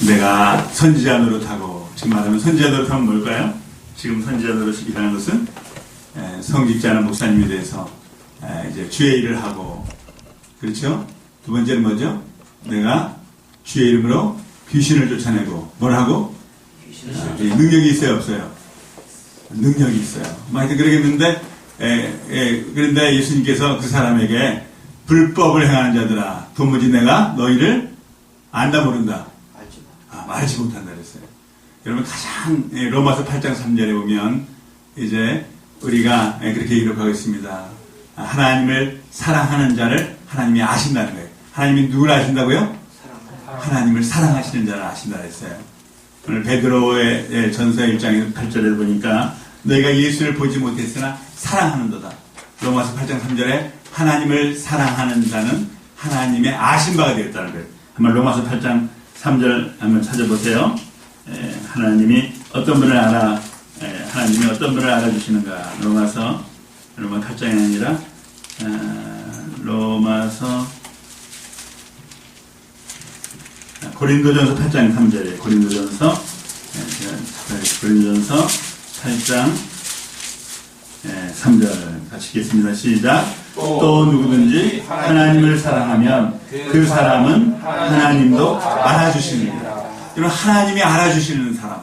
내가 선지자 노릇하고, 지금 말하면 선지자 노릇하면 뭘까요? 지금 선지자 노릇이라는 것은 성직자나 목사님에 대해서 이제 주의 일을 하고, 그렇죠? 두 번째는 뭐죠? 내가 주의 이름으로 귀신을 쫓아내고, 뭘 하고? 능력이 있어요, 없어요? 능력이 있어요. 하여튼 그러겠는데, 그런데 예수님께서 그 사람에게 불법을 행하는 자들아, 도무지 내가 너희를 안다 모른다. 말지 못한다 그랬어요. 여러분 가장 로마서 8장 3절에 보면 이제 우리가 그렇게 기록하고 있습니다. 하나님을 사랑하는 자를 하나님이 아신다는 거예요. 하나님이 누굴 아신다고요? 하나님을 사랑하시는 자를 아신다 그랬어요. 오늘 베드로의 전서 1장 8절에 보니까 너희가 예수를 보지 못했으나 사랑하는도다. 로마서 8장 3절에 하나님을 사랑하는 자는 하나님의 아신 바가 되었다는 거예요. 한번 로마서 8장 3절 한번 찾아보세요. 하나님이 어떤 분을 하나님이 어떤 분을 알아주시는가. 로마 8장이 아니라 고린도전서 8장 3절이에요. 고린도전서 8장 3절 같이 읽겠습니다. 시작. 또 누구든지 하나님을 사랑하면 그 사람은 하나님도 알아주십니다. 여러분 하나님이 알아주시는 사람,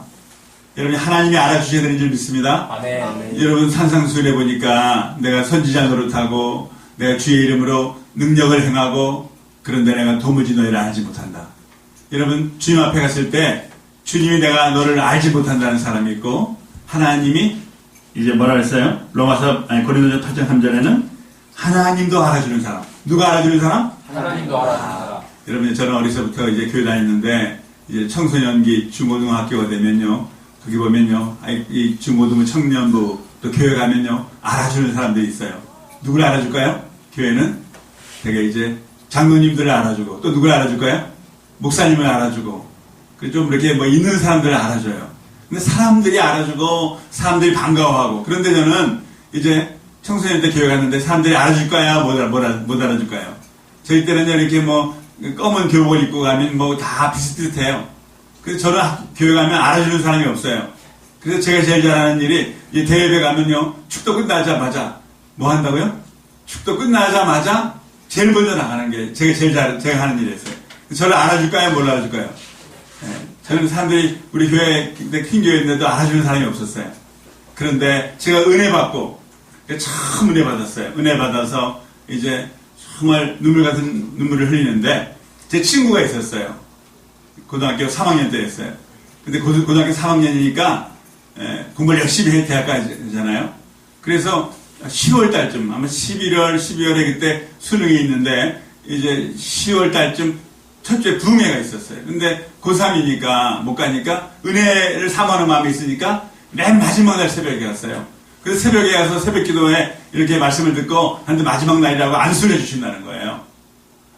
여러분이 하나님이 알아주셔야 되는 줄 믿습니다. 아멘. 여러분 산상수훈에 보니까 내가 선지자 노릇하고 내가 주의 이름으로 능력을 행하고 그런데 내가 도무지 너희를 알지 못한다. 여러분 주님 앞에 갔을 때 주님이 내가 너를 알지 못한다는 사람이 있고, 하나님이 이제 뭐라 그랬어요? 고린도전 8장 3절에는 하나님도 알아주는 사람. 누가 알아주는 사람? 하나님도 알아주는 사람. 여러분 저는 어려서부터 이제 교회 다녔는데 이제 청소년기 중고등학교가 되면요, 거기 보면요, 이 중고등부 청년부 또 교회 가면요 알아주는 사람들이 있어요. 누굴 알아줄까요? 교회는 되게 이제 장로님들을 알아주고, 또 누굴 알아줄까요? 목사님을 알아주고, 좀 이렇게 뭐 있는 사람들을 알아줘요. 근데 사람들이 알아주고 사람들이 반가워하고, 그런데 저는 이제 청소년 때 교회 갔는데 사람들이 알아줄까요? 못 알아줄까요? 저희 때는 이렇게 뭐 검은 교복을 입고 가면 뭐 다 비슷비슷해요. 그래서 저는 교회 가면 알아주는 사람이 없어요. 그래서 제가 제일 잘하는 일이 이 대회에 가면요, 축도 끝나자마자 뭐 한다고요? 축도 끝나자마자 제일 먼저 나가는 게 제가 하는 일이었어요. 저를 알아줄까요? 못 알아줄까요? 저는 사람들이 우리 교회, 큰 교회인데도 알아주는 사람이 없었어요. 그런데 제가 은혜 받고, 참 은혜 받았어요. 은혜 받아서 이제 정말 눈물 같은 눈물을 흘리는데, 제 친구가 있었어요. 고등학교 3학년 때였어요. 근데 고등학교 3학년이니까 공부를 열심히 해 대학가잖아요. 그래서 10월 달쯤, 아마 11월, 12월에 그때 수능이 있는데, 이제 10월 달쯤 첫 주에 부흥회가 있었어요. 근데 고3이니까 못 가니까 은혜를 사모하는 마음이 있으니까 맨 마지막 날 새벽에 갔어요. 그래서 새벽에 가서 새벽 기도에 이렇게 말씀을 듣고 하는데 마지막 날이라고 안수를 해주신다는 거예요.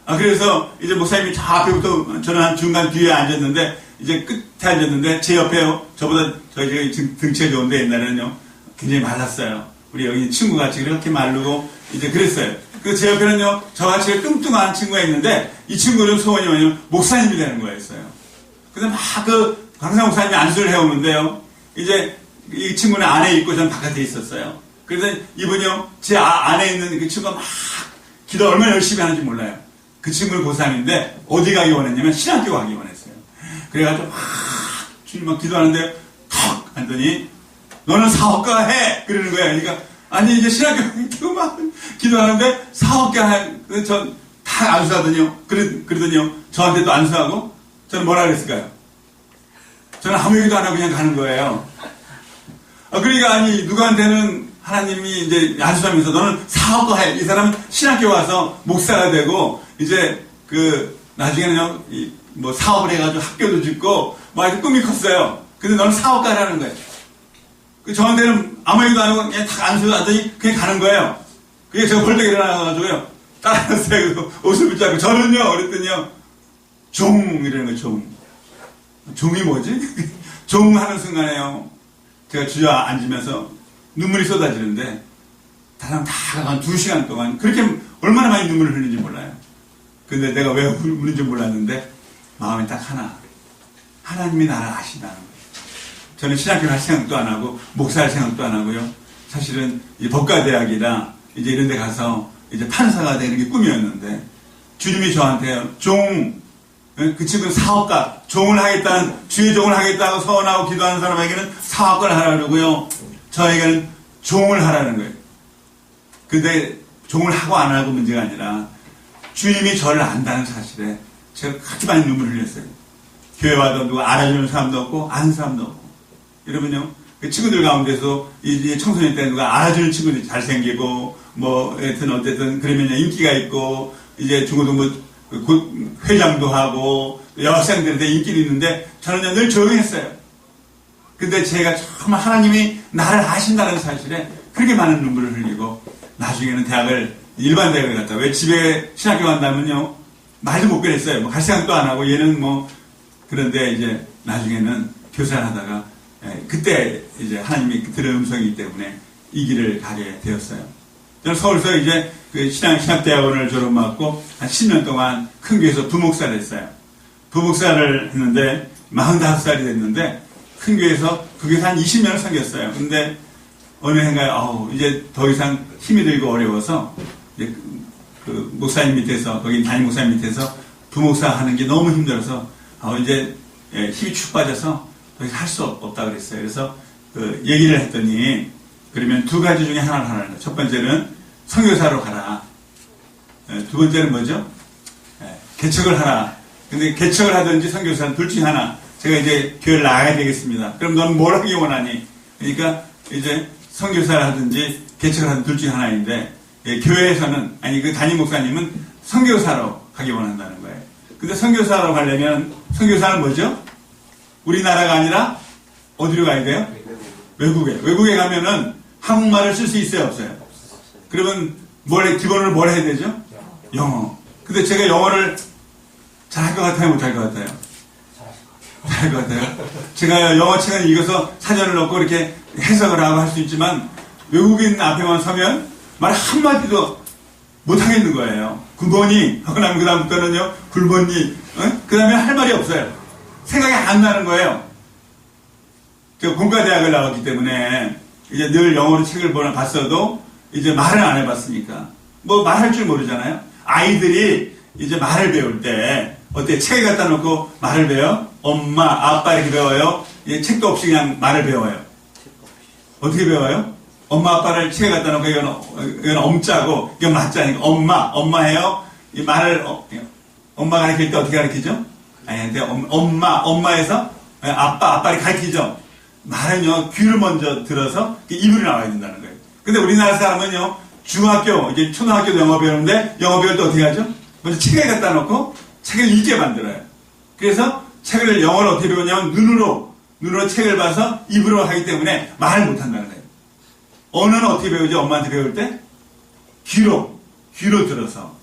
그래서 이제 목사님이 저 앞에부터 저는 한 중간 뒤에 앉았는데, 이제 끝에 앉았는데 제 옆에 저보다 저희 등치가 좋은데 옛날에는요 굉장히 말랐어요. 우리 여기 친구같이 그렇게 마르고 이제 그랬어요. 그 제 옆에는요 저같이 뚱뚱한 친구가 있는데, 이 친구는 소원이 뭐냐면 목사님이 되는 거였어요. 그래서 막 강사 목사님이 안수를 해오는데요, 이제 이 친구는 안에 있고 전 바깥에 있었어요. 그래서 이분이요 제 안에 있는 그 친구가 막 기도 얼마나 열심히 하는지 몰라요. 그 친구는 고3인데 어디 가기 원했냐면 신학교 가기 원했어요. 그래가지고 막 주님 막 기도하는데 턱 하더니 너는 사업가 해! 그러는 거예요. 그러니까 아니 이제 신학교 막 기도하는데 사업가 해! 전 다 안수하더니요. 그러더니요 저한테도 안수하고, 저는 뭐라 그랬을까요? 저는 아무 얘기도 안 하고 그냥 가는 거예요. 그러니까 아니 누구한테는 하나님이 이제 안수하면서 너는 사업가 해! 이 사람은 신학교 와서 목사가 되고 이제 나중에는요 뭐 사업을 해가지고 학교도 짓고 막 이렇게 꿈이 컸어요. 근데 너는 사업가라는 거예요. 저한테는 아무 얘기도 안 하고 그냥 탁 안수하더니 그냥 가는 거예요. 그게 제가 벌떡 일어나가지고요 따라갔어요. 옷을 붙잡고. 저는요 그랬더니요 이러는 거예요. 종이 뭐지? 하는 순간에요 제가 주저앉으면서 눈물이 쏟아지는데, 다 가고 한 2시간 동안 그렇게 얼마나 많이 눈물을 흘리는지 몰라요. 근데 내가 왜 우는지 몰랐는데 마음이 딱 하나, 하나님이 나를 아신다는 거예요. 저는 신학교 갈 생각도 안 하고 목사 할 생각도 안 하고요. 사실은 이 법과대학이나 이제 이런 데 가서 이제 판사가 되는 게 꿈이었는데 주님이 저한테 그 친구는 사업가, 종을 하겠다는, 주의 종을 하겠다고 서원하고 기도하는 사람에게는 사업가를 하라고 그러고요. 저에게는 종을 하라는 거예요. 근데 종을 하고 안 하고 문제가 아니라 주님이 저를 안다는 사실에 제가 그렇게 많이 눈물을 흘렸어요. 교회 와도 누가 알아주는 사람도 없고 아는 사람도 없고. 여러분요, 그 친구들 가운데서 이제 청소년 때 누가 알아주는 친구들이 잘생기고 뭐 하여튼 어쨌든 그러면 인기가 있고 이제 중고등부 회장도 하고 여학생들한테 인기도 있는데 저는 늘 조용했어요. 근데 제가 정말 하나님이 나를 아신다는 사실에 그렇게 많은 눈물을 흘리고 나중에는 대학을 일반 대학을 갔다. 왜 집에 신학교 간다면요 말도 못 그랬어요. 뭐 갈 생각도 안 하고 얘는 뭐 그런데 이제 나중에는 교사를 하다가 그때 이제 하나님이 들은 음성이기 때문에 이 길을 가게 되었어요. 저는 서울서 이제 그 신학대학원을 졸업하고 한 10년 동안 큰 교회에서 부목사를 했어요. 부목사를 했는데 45살이 됐는데 큰 교회에서 그 교회에서 한 20년을 섬겼어요. 근데 어느 해인가에 이제 더 이상 힘이 들고 어려워서 이제 그 목사님 밑에서 거기 담임 목사님 밑에서 부목사 하는 게 너무 힘들어서 이제 힘이 축 빠져서 더 이상 할 수 없다 그랬어요. 그래서 그 얘기를 했더니 그러면 두 가지 중에 하나를 하라는 거예요. 첫 번째는 선교사로 가라. 두 번째는 뭐죠? 개척을 하라. 근데 개척을 하든지 선교사는 둘 중에 하나. 제가 이제 교회를 나가야 되겠습니다. 그럼 넌 뭘 하기 원하니? 그러니까 이제 선교사를 하든지 개척을 하든 둘 중에 하나인데 교회에서는 그 담임 목사님은 선교사로 가기 원한다는 거예요. 근데 선교사로 가려면 선교사는 뭐죠? 우리나라가 아니라 어디로 가야 돼요? 외국에 가면은 한국말을 쓸 수 있어요, 없어요? 그러면 기본으로 뭘 해야 되죠? 영어. 근데 제가 영어를 잘할 것 같아요, 못할 것 같아요? 잘할 것 같아요. 제가 영어 책을 읽어서 사전을 넣고 이렇게 해석을 하고 할 수 있지만 외국인 앞에만 서면 말 한마디도 못하겠는 거예요. 굿모닝 하고 나면 그 다음부터는요 굿모닝 그 다음에 할 말이 없어요. 생각이 안 나는 거예요. 제가 공과대학을 나왔기 때문에 이제 늘 영어로 책을 봤어도 이제 말을 안 해봤으니까 뭐 말할 줄 모르잖아요. 아이들이 이제 말을 배울 때 어때? 책에 갖다 놓고 말을 배워? 엄마, 아빠 이렇게 배워요? 책도 없이 그냥 말을 배워요. 어떻게 배워요? 엄마, 아빠를 책에 갖다 놓고 이건 엄자고 이건 맞자니까 엄마 해요? 이 말을 엄마가 가르칠 때 어떻게 가르치죠? 근데 엄마에서 아빠를 가르치죠. 말은요 귀를 먼저 들어서 입으로 나와야 된다는 거예요. 근데 우리나라 사람은요 중학교 이제 초등학교도 영어 배우는데 영어 배울 때 어떻게 하죠? 먼저 책에 갖다 놓고 책을 읽게 만들어요. 그래서 책을 영어를 어떻게 배우냐면 눈으로 책을 봐서 입으로 하기 때문에 말을 못한다는 거예요. 언어는 어떻게 배우죠? 엄마한테 배울 때 귀로 들어서.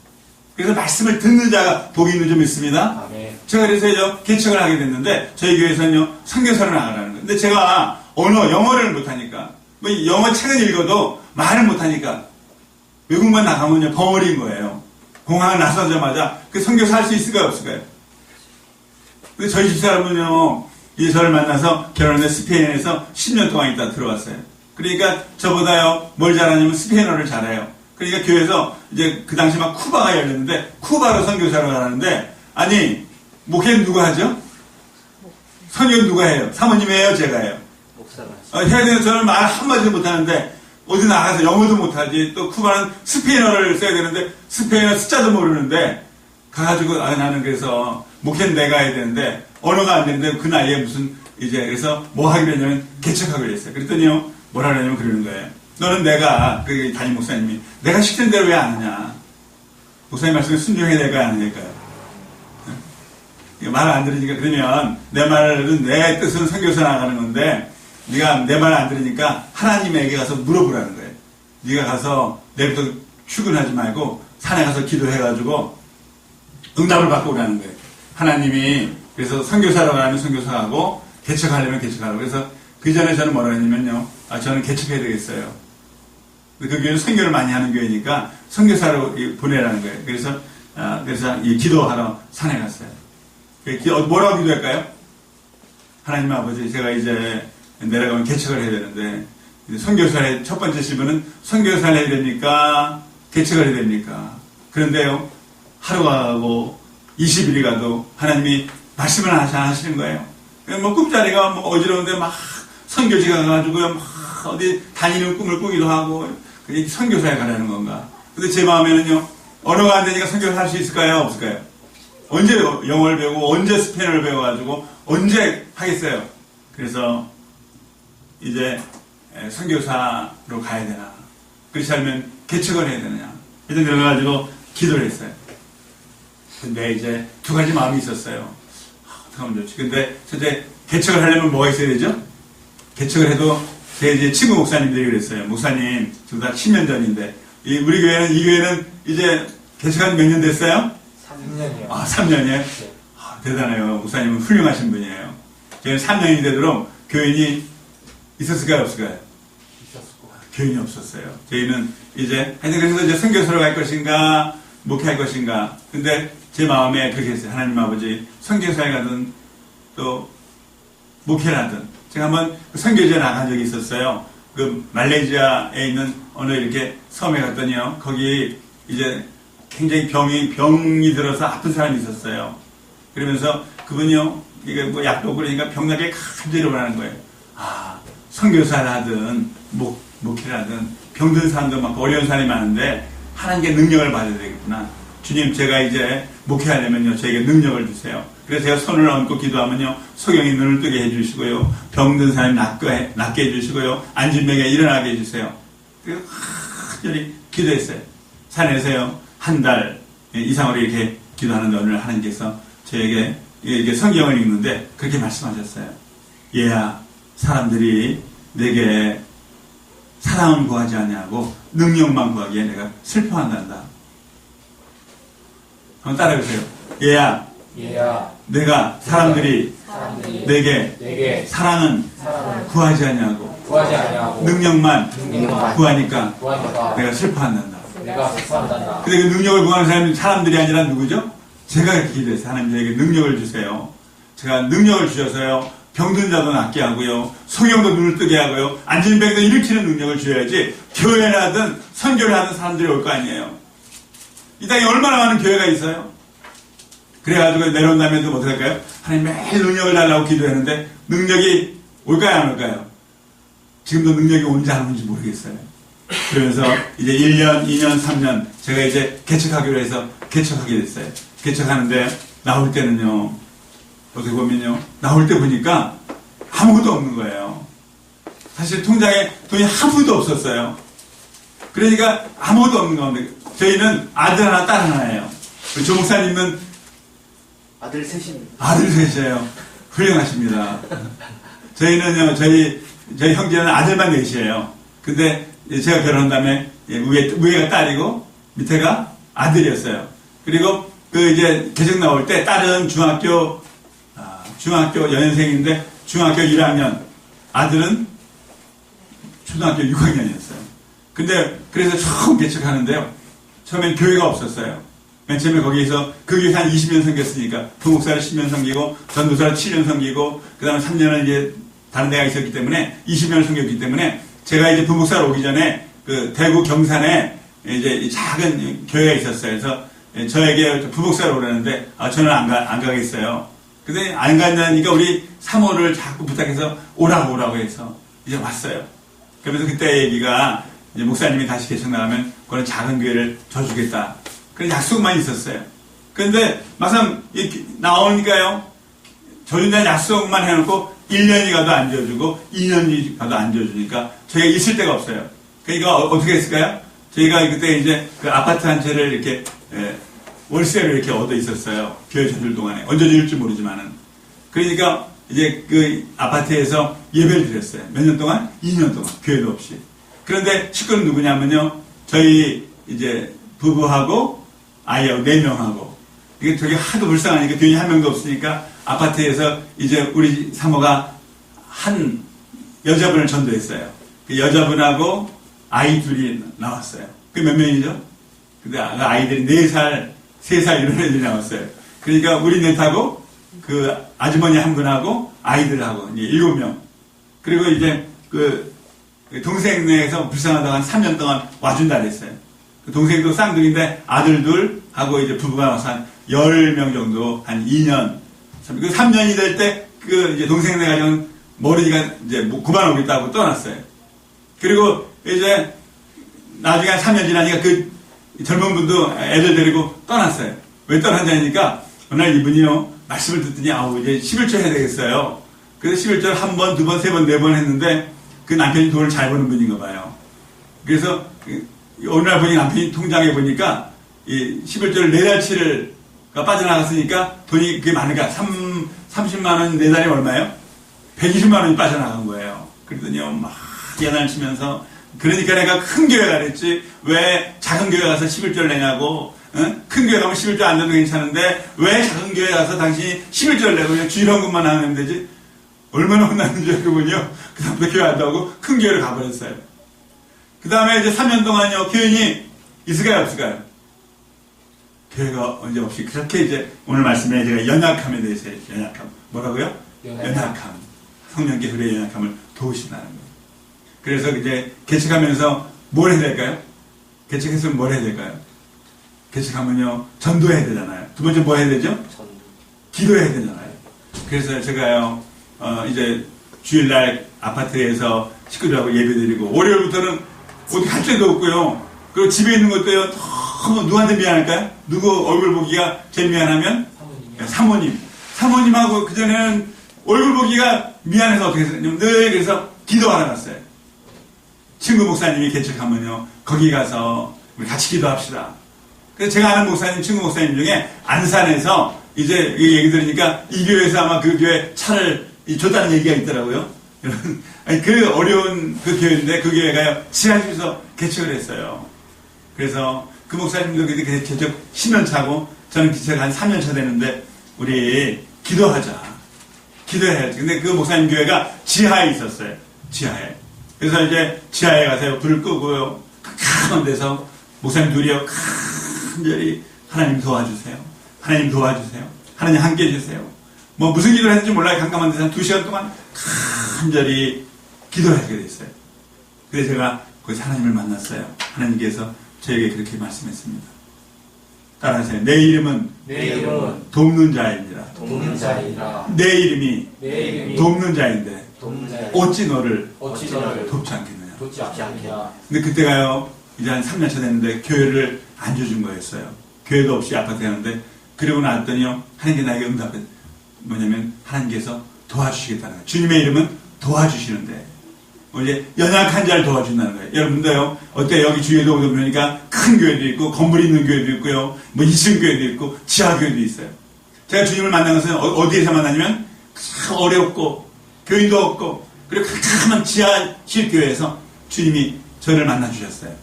그래서 말씀을 듣는 자가 복이 있는 좀 있습니다. 제가 그래서 개척을 하게 됐는데 저희 교회에서는요 선교사를 나가라는 거예요. 근데 제가 영어를 못하니까 뭐 영어 책은 읽어도 말을 못하니까 외국만 나가면요 벙어리인 거예요. 공항을 나서자마자 그 선교사 할 수 있을까요 없을까요? 근데 저희 집사람은요 이 저를 만나서 결혼해 스페인에서 10년 동안 있다 들어왔어요. 그러니까 저보다요 뭘 잘하냐면 스페인어를 잘해요. 그러니까 교회에서 이제 그 당시 막 쿠바가 열렸는데 쿠바로 선교사를 가라는데 아니 목회는 누가 하죠? 선교는 누가 해요? 사모님이 해요? 제가 해요? 목사가 해야 되는 저는 말 한마디도 못하는데 어디 나가서 영어도 못하지 또 쿠바는 스페인어를 써야 되는데 스페인어 숫자도 모르는데 가가지고 나는 그래서 목회는 내가 해야 되는데 언어가 안 되는데 그 나이에 무슨 이제 그래서 뭐 하기로 했냐면 개척하기로 했어요. 그랬더니요 뭐라 그러냐면 그러는 거예요. 너는 내가 그 담임 목사님이 내가 시키는 대로 왜 안 하냐? 목사님 말씀에 순종해 내가 안 하니까요. 말을 안 들으니까 그러면 내 말은 내 뜻은 선교사 나가는 건데 네가 내 말 안 들으니까 하나님에게 가서 물어보라는 거예요. 네가 가서 내일부터 출근하지 말고 산에 가서 기도해가지고 응답을 받고 오라는 거예요. 하나님이 그래서 선교사로 가면 선교사하고 개척하려면 개척하고 그래서 그 전에 저는 뭐라 했냐면요. 저는 개척해야 되겠어요. 그 교회는 선교를 많이 하는 교회니까 선교사로 보내라는 거예요. 그래서 이 기도하러 산에 갔어요. 뭐라고 기도할까요? 하나님 아버지, 제가 이제 내려가면 개척을 해야 되는데, 선교사의 첫 번째 질문은 선교사를 해야 됩니까? 개척을 해야 됩니까? 그런데요, 하루가 가고 20일이 가도 하나님이 말씀을 하시는 거예요. 뭐 꿈자리가 뭐 어지러운데 막 선교지가 가가지고요, 막 어디 다니는 꿈을 꾸기도 하고, 선교사에 가라는 건가? 근데 제 마음에는요, 언어가 안 되니까 선교를 할 수 있을까요? 없을까요? 언제 영어를 배우고, 언제 스페인어를 배워가지고, 언제 하겠어요? 그래서, 이제, 선교사로 가야 되나? 그렇지 않으면 개척을 해야 되느냐? 이런 그래가지고 기도를 했어요. 근데 이제 두 가지 마음이 있었어요. 어떻게 하면 좋지? 근데 첫째, 개척을 하려면 뭐가 있어야 되죠? 개척을 해도, 제 이제 친구 목사님들이 그랬어요. 목사님, 지금 다 10년 전인데, 우리 교회는, 이 교회는 이제 개척한 몇 년 됐어요? 3년이요. 아, 3년이에요? 네. 아, 대단해요. 목사님은 훌륭하신 분이에요. 저희는 3년이 되도록 교인이 있었을까요? 없을까요? 있었고. 교인이 없었어요. 저희는 이제, 하여튼 그래서 이제 선교사로 갈 것인가, 목회할 것인가. 근데 제 마음에 그렇게 했어요. 하나님 아버지, 선교사에 가든, 또, 목회를 하든. 제가 한번 선교지에 나간 적이 있었어요. 그 말레이시아에 있는 어느 이렇게 섬에 갔더니요. 거기 이제 굉장히 병이 들어서 아픈 사람이 있었어요. 그러면서 그분이요. 이게 뭐 약도 그러니까 병나게 간절히 원하는 거예요. 아, 선교사를 하든 목회를 하든 병든 사람도 많고 어려운 사람이 많은데 하나님께 능력을 받아야 되겠구나. 주님, 제가 이제 목회하려면요. 저에게 능력을 주세요. 그래서 제가 손을 얹고 기도하면요. 소경이 눈을 뜨게 해주시고요. 병든 사람이 낫게 해주시고요. 앉은 병에 일어나게 해주세요. 그래서 간절히 기도했어요. 산에서요. 한 달 이상으로 이렇게 기도하는데 오늘 하나님께서 저에게 이게 성경을 읽는데 그렇게 말씀하셨어요. 얘야, 사람들이 내게 사랑을 구하지 아니하고 능력만 구하기에 내가 슬퍼한단다. 한번 따라해보세요. 얘야, 내가 사람들이 내게 사랑은 구하지 아니하고 능력만 구하니까 내가 슬퍼한단다. 근데 그 능력을 구하는 사람들이 아니라 누구죠? 제가 이렇게 기도했어요. 하나님 저에게 능력을 주세요. 제가 능력을 주셔서요. 병든 자도 낫게 하고요. 소경도 눈을 뜨게 하고요. 앉은 병도 일으키는 능력을 주셔야지 교회를 하든 선교를 하든 사람들이 올 거 아니에요. 이 땅에 얼마나 많은 교회가 있어요? 그래가지고 내려온 다음에도 어떻게 할까요? 하나님 매일 능력을 달라고 기도했는데 능력이 올까요? 안 올까요? 지금도 능력이 온지 안 온지 모르겠어요. 그러면서 이제 1년, 2년, 3년 제가 이제 개척하기로 해서 개척하게 됐어요. 개척하는데 나올 때는요. 어떻게 보면요. 나올 때 보니까 아무것도 없는 거예요. 사실 통장에 돈이 한 푼도 없었어요. 그러니까 아무것도 없는 가운데 저희는 아들 하나 딸 하나예요. 조 목사님은 아들 셋입니다. 아들 셋이에요. 훌륭하십니다. 저희는요. 저희 형제는 아들만 넷이에요. 근데 제가 결혼한 다음에 위에가 딸이고 밑에가 아들이었어요. 그리고 그 이제 개척 나올 때 딸은 중학교 연생인데 중학교 1학년, 아들은 초등학교 6학년이었어요. 근데 그래서 처음 개척하는데요. 처음엔 교회가 없었어요. 맨 처음에 거기에서 그 교회에서 한 20년 섬겼으니까 부목사를 10년 섬기고 전도사를 7년 섬기고 그 다음에 3년은 이제 다른 데가 있었기 때문에 20년을 섬겼기 때문에 제가 이제 부목사로 오기 전에 그 대구 경산에 이제 작은 교회가 있었어요. 그래서 저에게 부목사로 오라는데 저는 안 가겠어요. 근데 안 간다니까 우리 사모를 자꾸 부탁해서 오라고 해서 이제 왔어요. 그러면서 그때 얘기가 이제 목사님이 다시 개척 나가면 그런 작은 교회를 져주겠다. 그런 약속만 있었어요. 그런데 막상 나오니까요. 져준다는 약속만 해놓고 1년이 가도 안 져주고 2년이 가도 안 져주니까 저희가 있을 데가 없어요. 그러니까 어떻게 했을까요? 저희가 그때 이제 그 아파트 한 채를 이렇게 월세를 이렇게 얻어 있었어요. 교회 져줄 동안에. 언제 줄지 모르지만은. 그러니까 이제 그 아파트에서 예배를 드렸어요. 몇 년 동안? 2년 동안. 교회도 없이. 그런데 식구는 누구냐면요. 저희 이제 부부하고 아이하고 4명하고. 이게 되게 하도 불쌍하니까 교인이 한 명도 없으니까 아파트에서 이제 우리 사모가 한 여자분을 전도했어요. 그 여자분하고 아이 둘이 나왔어요. 그게 몇 명이죠? 근데 아이들이 4살, 3살 이런 애들이 나왔어요. 그러니까 우리 넷하고 그 아주머니 한 분하고 아이들하고 이제 7명. 그리고 이제 그 동생네에서 불쌍하다고 한 3년 동안 와준다 그랬어요. 그 동생도 쌍둥이인데 아들 둘하고 이제 부부가 와서 한 10명 정도 한 2년. 그 3년이 될 때 그 이제 동생네 가정은 머리가 이제 그만 오겠다고 떠났어요. 그리고 이제 나중에 한 3년 지나니까 그 젊은 분도 애들 데리고 떠났어요. 왜 떠났냐니까 어느 날 이분이요 말씀을 듣더니 아우 이제 11조 해야 되겠어요. 그래서 11조를 한 번, 두 번, 세 번, 네 번 했는데 그 남편이 돈을 잘 버는 분인가 봐요. 그래서 어느 날 보니 남편이 통장에 보니까 이 11조를 4달치를 빠져나갔으니까 돈이 그게 많으니까 30만 원 4달이 얼마예요? 120만 원이 빠져나간 거예요. 그러더니요 막 야단을 치면서 그러니까 내가 큰 교회 가랬지 왜 작은 교회 가서 11조를 내냐고. 응? 큰 교회 가면 11조 안 내도 괜찮은데 왜 작은 교회 가서 당신이 11조를 내고 그냥 주일헌금만 하면 되지? 얼마나 혼났는지 그분이요. 그 다음부터 교회 안 나오고 큰 교회를 가버렸어요. 그 다음에 이제 3년 동안요 교인이 있을까요 없을까요? 교회가 언제 없이 그렇게 이제 오늘 말씀에 제가 연약함에 대해서 연약함 뭐라고요? 연약함. 성령께 그의 연약함을 도우신다는 거예요. 그래서 이제 개척하면서 뭘 해야 될까요? 개척했으면 뭘 해야 될까요? 개척하면요 전도해야 되잖아요. 두 번째 뭐 해야 되죠? 전도. 기도해야 되잖아요. 그래서 제가요 이제 주일날 아파트에서 식구들하고 예배드리고 월요일부터는 어디 갈 데도 없고요. 그리고 집에 있는 것도요 너무 누구한테 미안할까요? 누구 얼굴 보기가 제일 미안하면? 사모님. 사모님하고 그전에는 얼굴 보기가 미안해서 어떻게 했냐면 늘 그래서 기도하러 갔어요. 친구 목사님이 개척하면요 거기 가서 우리 같이 기도합시다. 그래서 제가 아는 목사님, 친구 목사님 중에 안산에서 이제 이 얘기 들으니까 이 교회에서 아마 그 교회 차를 줬다는 얘기가 있더라고요. 아니, 그 어려운 그 교회인데 그 교회가요 지하실에서 개척을 했어요. 그래서 그 목사님도 그때 개척 10년 차고 저는 개척 한 3년 차 되는데 우리 기도하자. 기도해야지. 근데 그 목사님 교회가 지하에 있었어요. 지하에. 그래서 이제 지하에 가서 불을 끄고요. 캄캄한 데서 목사님 둘이요. 간절히 하나님 도와주세요. 하나님 도와주세요. 하나님 함께 해주세요. 뭐 무슨 기도를 했는지 몰라요. 깜깜한 데서 한 2시간 동안 간절히 기도를 하게 됐어요. 그래서 제가 거기서 하나님을 만났어요. 하나님께서 저에게 그렇게 말씀했습니다. 따라하세요. 내 이름은 돕는 자인지라. 돕는 자이라. 내 이름이 돕는 자인데 돕는 자이라. 어찌 너를 돕지 않겠느냐. 돕지 않겠냐. 근데 그때가요 이제 한 3년 차 됐는데 교회를 안 줘준 거였어요. 교회도 없이 아파트 가는데 그러고 나왔더니요 하나님께 나에게 응답해 뭐냐면 하나님께서 도와주시겠다는 거예요. 주님의 이름은 도와주시는데 이제 연약한 자를 도와준다는 거예요. 여러분도요 어때 여기 주위에도 오니까 큰 교회도 있고 건물 있는 교회도 있고요 뭐 2층 교회도 있고 지하 교회도 있어요. 제가 주님을 만난 것은 어디에서 만나냐면 어렵고 교인도 없고 그리고 캄캄한 지하실 교회에서 주님이 저를 만나 주셨어요.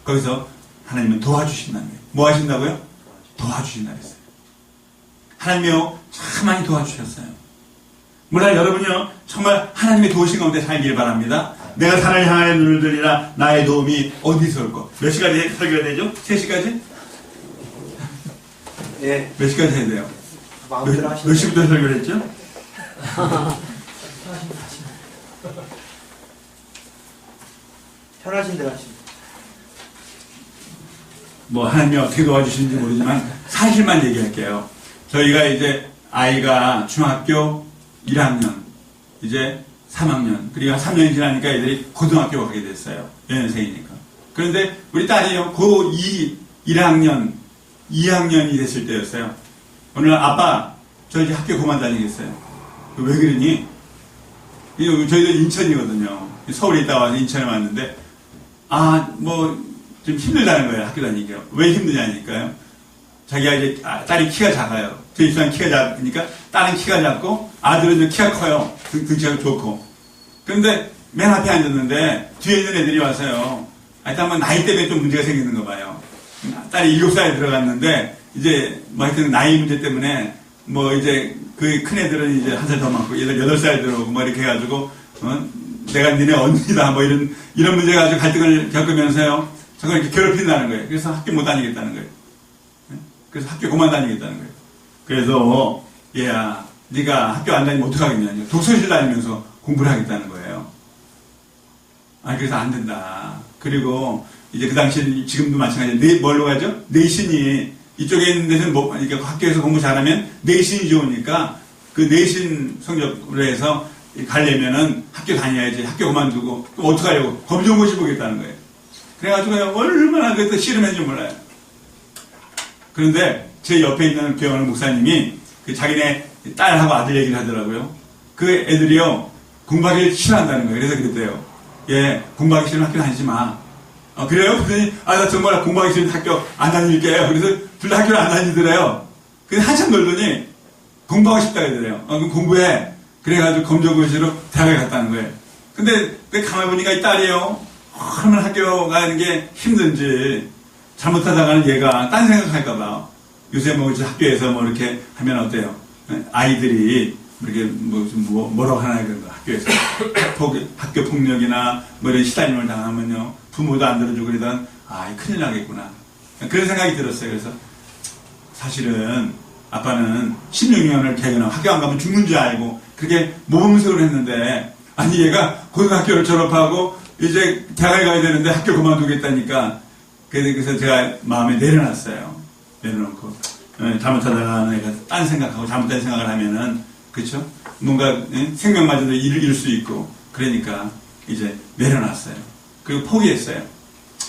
거기서 하나님은 도와주신다는 거예요. 뭐 하신다고요? 도와주신다 그랬어요. 하나님이요 참 많이 도와주셨어요. 물론 여러분요 정말 하나님의 도우신 가운데 살길 바랍니다. 내가 산을 향하여 눈을 들리라 나의 도움이 어디서 올까? 몇 시까지 설교가 되죠? 3시까지? 예. 몇 시까지 해야 돼요? 마음대로 하시면 몇 시부터 설교를 했죠? 편하신 대로 하시면. 뭐 하나님이 어떻게 도와주시는지 모르지만 사실만 얘기할게요. 저희가 이제 아이가 중학교 1학년 이제 3학년 그리고 3년이 지나니까 애들이 고등학교 가게 됐어요. 연년생이니까. 그런데 우리 딸이요 고2 1학년 2학년이 됐을 때였어요. 오늘 아빠 저 이제 학교 그만 다니겠어요. 왜 그러니? 저희도 인천이거든요. 서울에 있다 와서 인천에 왔는데 뭐 좀 힘들다는 거예요. 학교 다니기가. 왜 힘드냐니까요. 자기가 이제 딸이 키가 작아요. 저희 집안 키가 작으니까 딸은 키가 작고 아들은 이제 키가 커요. 등치가 좋고. 그런데 맨 앞에 앉았는데 뒤에 있는 애들이 와서요. 일단 뭐 나이 때문에 좀 문제가 생기는 거 봐요. 딸이 7살에 들어갔는데 이제 뭐 하여튼 나이 문제 때문에 뭐 이제 그 큰 애들은 이제 한 살 더 많고 얘들 8살 들어오고 뭐 이렇게 해가지고 내가 니네 언니다 뭐 이런 문제 가지고 갈등을 겪으면서요. 저걸 이렇게 괴롭힌다는 거예요. 그래서 학교 못 다니겠다는 거예요. 그래서 학교 그만 다니겠다는 거예요. 그래서 얘야 네가 학교 안 다니면 어떡하겠냐. 독서실 다니면서 공부를 하겠다는 거예요. 그래서 안 된다. 그리고 이제 그 당시 지금도 마찬가지로 뭘로 가죠? 내신이 이쪽에 있는 데서는 이렇게 학교에서 공부 잘하면 내신이 좋으니까 그 내신 성적으로 해서 가려면은 학교 다녀야지. 학교 그만두고 그럼 어떡하려고 검정고시 보겠다는 거예요. 그래가지고 얼마나 그때 씨름했는지 몰라요. 그런데 제 옆에 있는 교회 목사님이 그 자기네 딸하고 아들 얘기를 하더라고요. 그 애들이요 공부하기를 싫어한다는 거예요. 그래서 그랬대요. 예, 공부하기 싫으면 학교 다니지 마. 그래요? 그랬더니 나 정말 공부하기 싫으면 학교 안 다닐게요. 그래서 둘 다 학교를 안 다니더래요. 근데 한참 놀더니 공부하고 싶다 그러더래요. 그럼 공부해. 그래가지고 검정고시로 대학에 갔다는 거예요. 근데 가만히 보니까 이 딸이요 얼마나 학교 가는 게 힘든지 잘못하다가는 얘가 딴 생각할까봐 요새 학교에서 이렇게 하면 어때요? 아이들이 이렇게 뭐라고 하나 그런 거 학교에서 학교 폭력이나 이런 시달림을 당하면요 부모도 안 들어주고 그러다 큰일 나겠구나 그런 생각이 들었어요. 그래서 사실은 아빠는 16년을 개근하고 학교 안 가면 죽는 줄 알고 그렇게 모범생을 했는데 얘가 고등학교를 졸업하고 이제 대학에 가야 되는데 학교 그만두겠다니까 그래서 제가 마음에 내려놨어요. 내려놓고 잘못하다가 내가 딴 생각하고 잘못된 생각을 하면은 그렇죠? 뭔가 생명마저도 잃을 수 있고 그러니까 이제 내려놨어요. 그리고 포기했어요.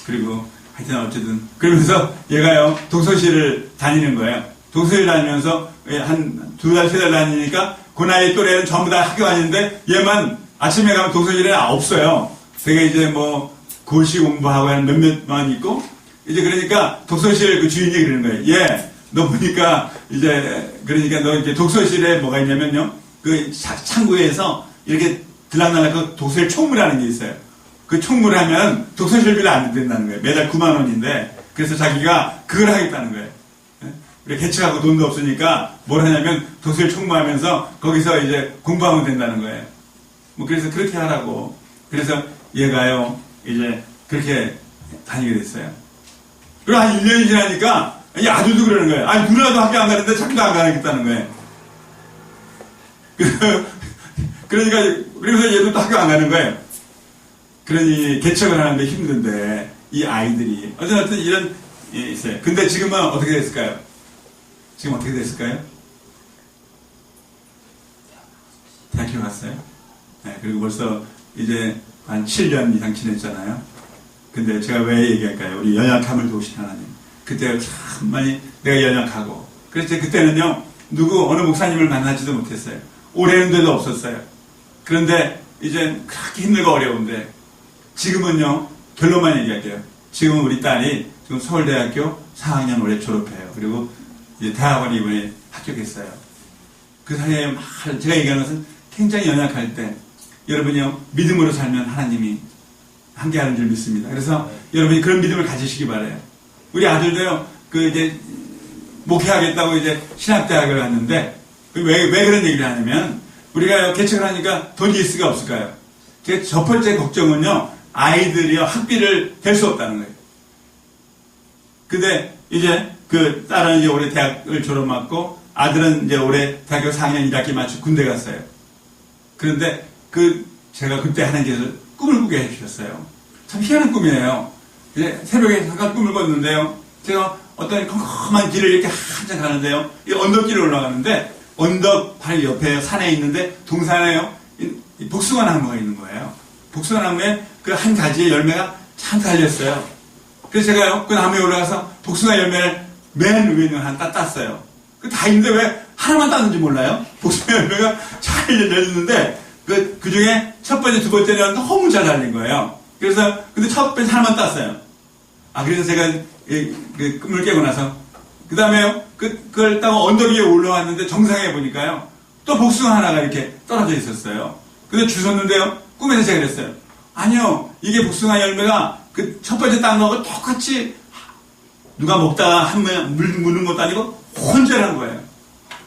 그리고 하여튼 어쨌든 그러면서 얘가요 독서실을 다니는 거예요. 독서실 다니면서 한 2달, 3달 다니니까 그 나이 또래는 전부 다 학교 다니는데 얘만 아침에 가면 독서실에 없어요. 되게 이제 고시 공부하고 한 몇몇만 있고 이제 그러니까 독서실 그 주인이 그러는 거예요. 예, 너 보니까 이제 그러니까 너 이제 독서실에 뭐가 있냐면요. 그 창구에서 이렇게 들락날락 그 독서실 총무라는 게 있어요. 그 총무를 하면 독서실비가 안 된다는 거예요. 매달 9만 원인데 그래서 자기가 그걸 하겠다는 거예요. 우리 개척하고 돈도 없으니까 뭘 하냐면 독서실 총무하면서 거기서 이제 공부하면 된다는 거예요. 그래서 그렇게 하라고. 그래서 얘가요 이제 그렇게 다니게 됐어요. 그리고 한 1년이 지나니까 이 아들도 그러는 거예요. 누나도 학교 안 가는데 자기도 안 가겠다는 거예요. 그러니까 그래서 얘도 또 학교 안 가는 거예요. 그러니 개척을 하는데 힘든데 이 아이들이 어쨌든 이런 있어요. 근데 지금은 어떻게 됐을까요? 지금 어떻게 됐을까요? 대학교 갔어요. 네, 그리고 벌써 이제 한 7년 이상 지냈잖아요. 근데 제가 왜 얘기할까요? 우리 연약함을 도우신 하나님. 그때 참 많이 내가 연약하고. 그래서 그때는요, 어느 목사님을 만나지도 못했어요. 오래는 데도 없었어요. 그런데 이제 그렇게 힘들고 어려운데, 지금은요, 결론만 얘기할게요. 지금은 우리 딸이 지금 서울대학교 4학년 올해 졸업해요. 그리고 이제 대학원에 이번에 합격했어요. 그 사이에 제가 얘기하는 것은 굉장히 연약할 때, 여러분이요, 믿음으로 살면 하나님이 함께하는 줄 믿습니다. 그래서 여러분이 그런 믿음을 가지시기 바라요. 우리 아들도요, 이제 목회하겠다고 이제 신학대학을 갔는데 왜 그런 얘기를 하냐면 우리가 개척을 하니까 돈이 있을 수가 없을까요? 첫 번째 걱정은요, 아이들이요 학비를 댈 수 없다는 거예요. 근데 이제 그 딸은 이제 올해 대학을 졸업하고 아들은 이제 올해 대학교 4학년 1학기 마치고 군대 갔어요. 그런데 제가 그때 하나님께서 꿈을 꾸게 해주셨어요. 참 희한한 꿈이에요. 이제 새벽에 잠깐 꿈을 꿨는데요. 제가 어떤 컴컴한 길을 이렇게 한참 가는데요. 이 언덕길을 올라가는데 언덕 바로 옆에 산에 있는데 동산에요. 복숭아 나무가 있는 거예요. 복숭아 나무에 그 한 가지의 열매가 참 달렸어요. 그래서 제가요 그 나무에 올라가서 복숭아 열매를 맨 위에 있는 하나 땄어요. 다 있는데 왜 하나만 땄는지 몰라요? 복숭아 열매가 잘 열렸는데 그 중에 첫 번째, 두 번째는 너무 잘 달린 거예요. 그래서 근데 첫 번째 하나만 땄어요. 그래서 제가 그 꿈을 깨고 나서 그 다음에요 그걸 따고 언덕 위에 올라왔는데 정상에 보니까요 또 복숭아 하나가 이렇게 떨어져 있었어요. 근데 주웠는데요 꿈에서 제가 그랬어요. 아니요, 이게 복숭아 열매가 그 첫 번째 딴 거하고 똑같이 누가 먹다가 한번 무는 것도 아니고 혼절한 거예요.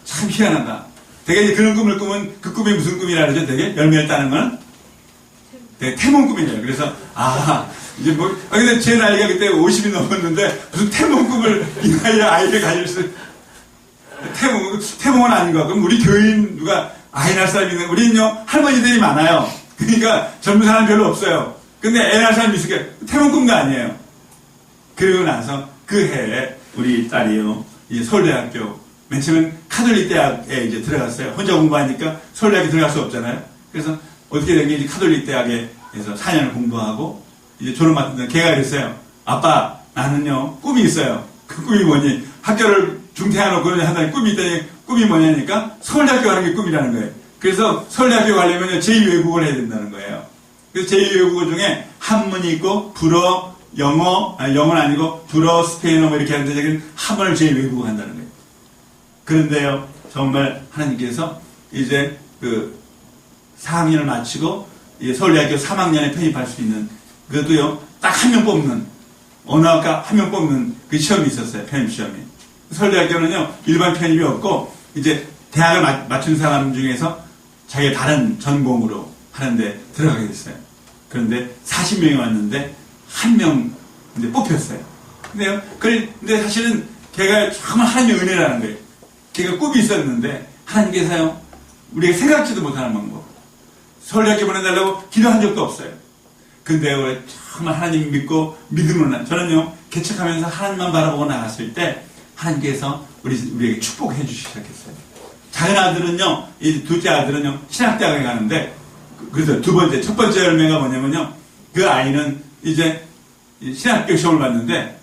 참 희한하다. 되게 이제 그런 꿈을 꾸면 그 꿈이 무슨 꿈이라 그러죠? 되게 열매를 따는 건 되게 태몽 꿈이래요. 그래서 이제 근데 제 나이가 그때 50이 넘었는데 무슨 태몽 꿈을 이 나이에 아이를 가질 수 태몽은 아닌 것 같고, 우리 교인 누가 아이 낳을 사람이 있는, 우리는요, 할머니들이 많아요. 그러니까 젊은 사람 별로 없어요. 근데 애 낳을 사람이 있을게 태몽 꿈도 아니에요. 그러고 나서 그 해에 우리 딸이요, 이제 서울대학교, 맨 처음엔 카톨릭 대학에 이제 들어갔어요. 혼자 공부하니까 서울대학에 들어갈 수 없잖아요. 그래서 어떻게 된 게 이제 카톨릭 대학에서 4년을 공부하고, 이제 졸업 맡은 걔가 그랬어요. 아빠, 나는요, 꿈이 있어요. 그 꿈이 뭐니? 학교를 중퇴해놓고 한다는 꿈이 있다니, 꿈이 뭐냐니까 서울대학교 가는 게 꿈이라는 거예요. 그래서 서울대학교 가려면 제2외국어를 해야 된다는 거예요. 그래서 제2외국어 중에 한문이 있고, 불어, 영어, 아니, 영어는 아니고, 불어, 스페인어 뭐 이렇게 하는데, 자기는 한문을 제2외국어 한다는 거예요. 그런데요, 정말 하나님께서 이제 그 4학년을 마치고, 이제 서울대학교 3학년에 편입할 수 있는, 그것도요, 딱 한 명 뽑는, 언어학과 한 명 뽑는 그 시험이 있었어요. 편입 시험이. 서울대학교는요, 일반 편입이 없고, 이제 대학을 맞춘 사람 중에서 자기가 다른 전공으로 하는데 들어가게 됐어요. 그런데 40명이 왔는데, 한 명, 이제 뽑혔어요. 근데 사실은 걔가 정말 하나님의 은혜라는 거예요. 걔가 꿈이 있었는데, 하나님께서요, 우리가 생각지도 못하는 방법. 서울대학교 보내달라고 기도한 적도 없어요. 근데 왜 정말 하나님 믿고 믿음으로 저는요, 개척하면서 하나님만 바라보고 나갔을 때 하나님께서 우리에게 축복해 주시기 시작했어요. 작은 아들은요, 이 둘째 아들은요, 신학대학에 가는데, 그래서 첫 번째 열매가 뭐냐면요, 그 아이는 이제 신학교 시험을 봤는데,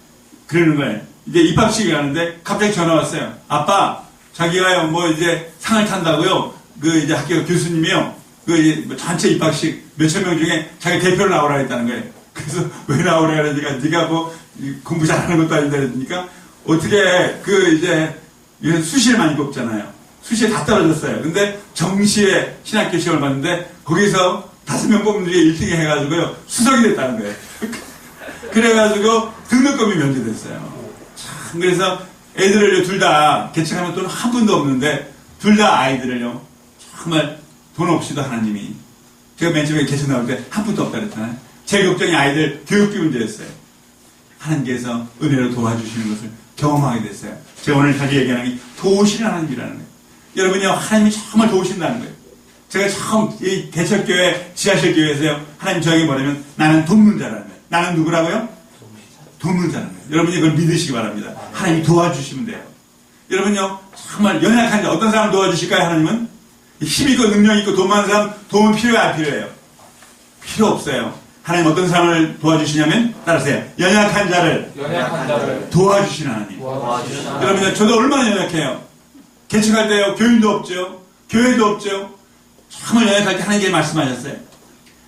그러는 거예요. 이제 입학식에 가는데 갑자기 전화 왔어요. 아빠, 자기가요, 뭐 이제 상을 탄다고요. 그 이제 학교 교수님이요. 그 이제 뭐 전체 입학식 몇천 명 중에 자기 대표로 나오라 했다는 거예요. 그래서 왜 나오라 그러니까 네가 뭐 공부 잘하는 것도 아닌데 그러니까 어떻게 그 이제 수시에 많이 뽑잖아요. 수시에 다 떨어졌어요. 근데 정시에 신학교 시험을 봤는데 거기서 5명 뽑는 중에 1등이 해가지고요. 수석이 됐다는 거예요. 그래가지고 등록금이 면제됐어요. 참, 그래서 애들을요, 둘 다 개척하면 돈 한 푼도 없는데, 둘 다 아이들을요, 정말 돈 없이도 하나님이, 제가 맨 처음에 개척 나올 때 한 푼도 없다 그랬잖아요. 제 걱정이 아이들 교육비 문제였어요. 하나님께서 은혜로 도와주시는 것을 경험하게 됐어요. 제가 오늘 다시 얘기하는 게 도우시는 하나님이라는 거예요. 여러분요, 하나님이 정말 도우신다는 거예요. 제가 처음 이 개척교회, 지하실교회에서요, 하나님 저에게 뭐냐면, 나는 돕는 자라는 거예요. 나는 누구라고요? 돕는 자라는 거예요. 여러분이 그걸 믿으시기 바랍니다. 하나님이 도와주시면 돼요. 여러분요, 정말 연약한 자, 어떤 사람을 도와주실까요, 하나님은? 힘 있고 능력 있고 돈 많은 사람 도움은 필요해요, 안 필요해요? 필요 없어요. 하나님 어떤 사람을 도와주시냐면, 따라하세요. 연약한 자를 도와주시는 하나님. 여러분요, 저도 얼마나 연약해요. 개척할 때요, 교인도 없죠. 교회도 없죠. 정말 연약할 때 하나님께 말씀하셨어요.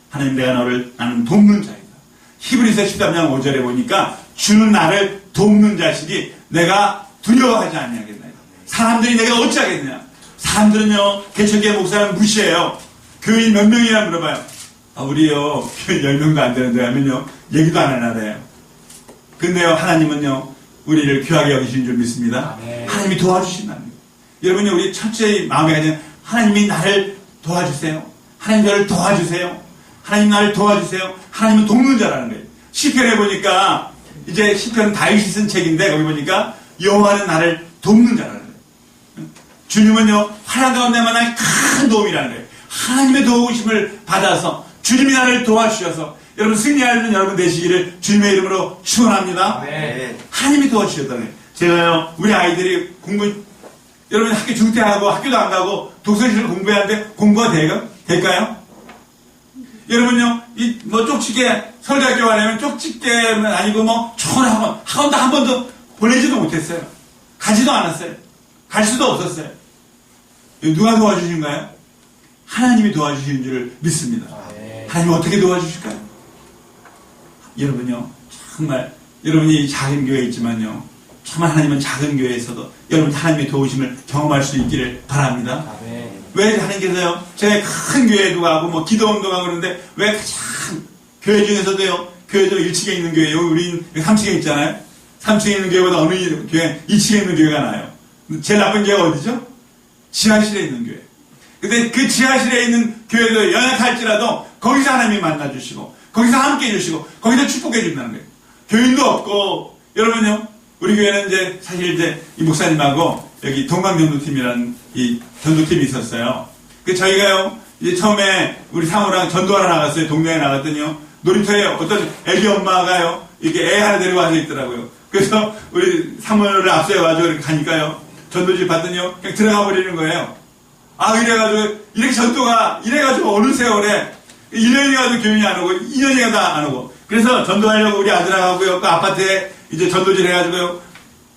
하나님, 나는 돕는 자이다. 히브리서 13장 5절에 보니까 주는 나를 돕는 자식이 내가 두려워하지 아니하겠나이다. 사람들이 내가 어찌하겠느냐. 사람들은요, 개척교회 목사는 무시해요. 교인 몇 명이나 물어봐요. 우리요, 교인 10명도 안 되는데 하면요, 얘기도 안 하나 돼요. 근데요, 하나님은요, 우리를 귀하게 여기시는 줄 믿습니다. 하나님이 도와주신답니다. 여러분요, 우리 첫째 마음에 가진 하나님이 나를 도와주세요. 하나님 저를 도와주세요. 하나님 나를 도와주세요. 하나님은 돕는 자라는 거예요. 시편에 보니까 이제 시편 다윗이 쓴 책인데 거기 보니까 여호와는 나를 돕는 자라는 거예요. 주님은요, 환난 가운데만한 큰 도움이라는 거예요. 하나님의 도우심을 받아서 주님이 나를 도와주셔서 여러분 승리하는 여러분 되시기를 주님의 이름으로 축원합니다. 하나님이 도와주셨다는 거예요. 제가요, 우리 아이들이 여러분 학교 중퇴하고 학교도 안 가고 독서실을 공부해야 하는데 공부가 될까요? 여러분요, 쪽집게, 서울대학교 가려면 쪽집게는 아니고 좋은 학원도 한 번도 보내지도 못했어요. 가지도 않았어요. 갈 수도 없었어요. 누가 도와주신가요? 하나님이 도와주시는 줄 믿습니다. 하나님이 어떻게 도와주실까요? 여러분요, 정말, 여러분이 작은 교회에 있지만요, 정말 하나님은 작은 교회에서도 여러분 하나님의 도우심을 경험할 수 있기를 바랍니다. 왜 하나님께서요, 제가 큰 교회도 가고, 기도원도 가고 그러는데, 왜 가장, 교회 중에서도요, 교회도 1층에 있는 교회, 우린 3층에 있잖아요? 3층에 있는 교회보다 어느 교회, 2층에 있는 교회가 나아요. 제일 나쁜 교회가 어디죠? 지하실에 있는 교회. 근데 그 지하실에 있는 교회도 연약할지라도, 거기서 하나님이 만나주시고, 거기서 함께 해주시고, 거기서 축복해 준다는 거예요. 교인도 없고, 여러분요, 우리 교회는 사실 이 목사님하고 여기 동강전도팀이라는 이 전도팀이 있었어요. 그 저희가요, 이제 처음에 우리 사모랑 전도하러 나갔어요. 동네에 나갔더니요, 놀이터에 어떤 애기 엄마가요, 이렇게 애 하나 데리고 와서 있더라고요. 그래서 우리 사모를 앞세워가지고 이렇게 가니까요, 전도집 봤더니요, 그냥 들어가 버리는 거예요. 아, 이래가지고, 이렇게 전도가, 이래가지고 어느 세월에, 1년이 가도 교인이 안 오고, 2년이 가도 안 오고. 그래서 전도하려고 우리 아들하고요, 그 아파트에 이제 전도질 해가지고요,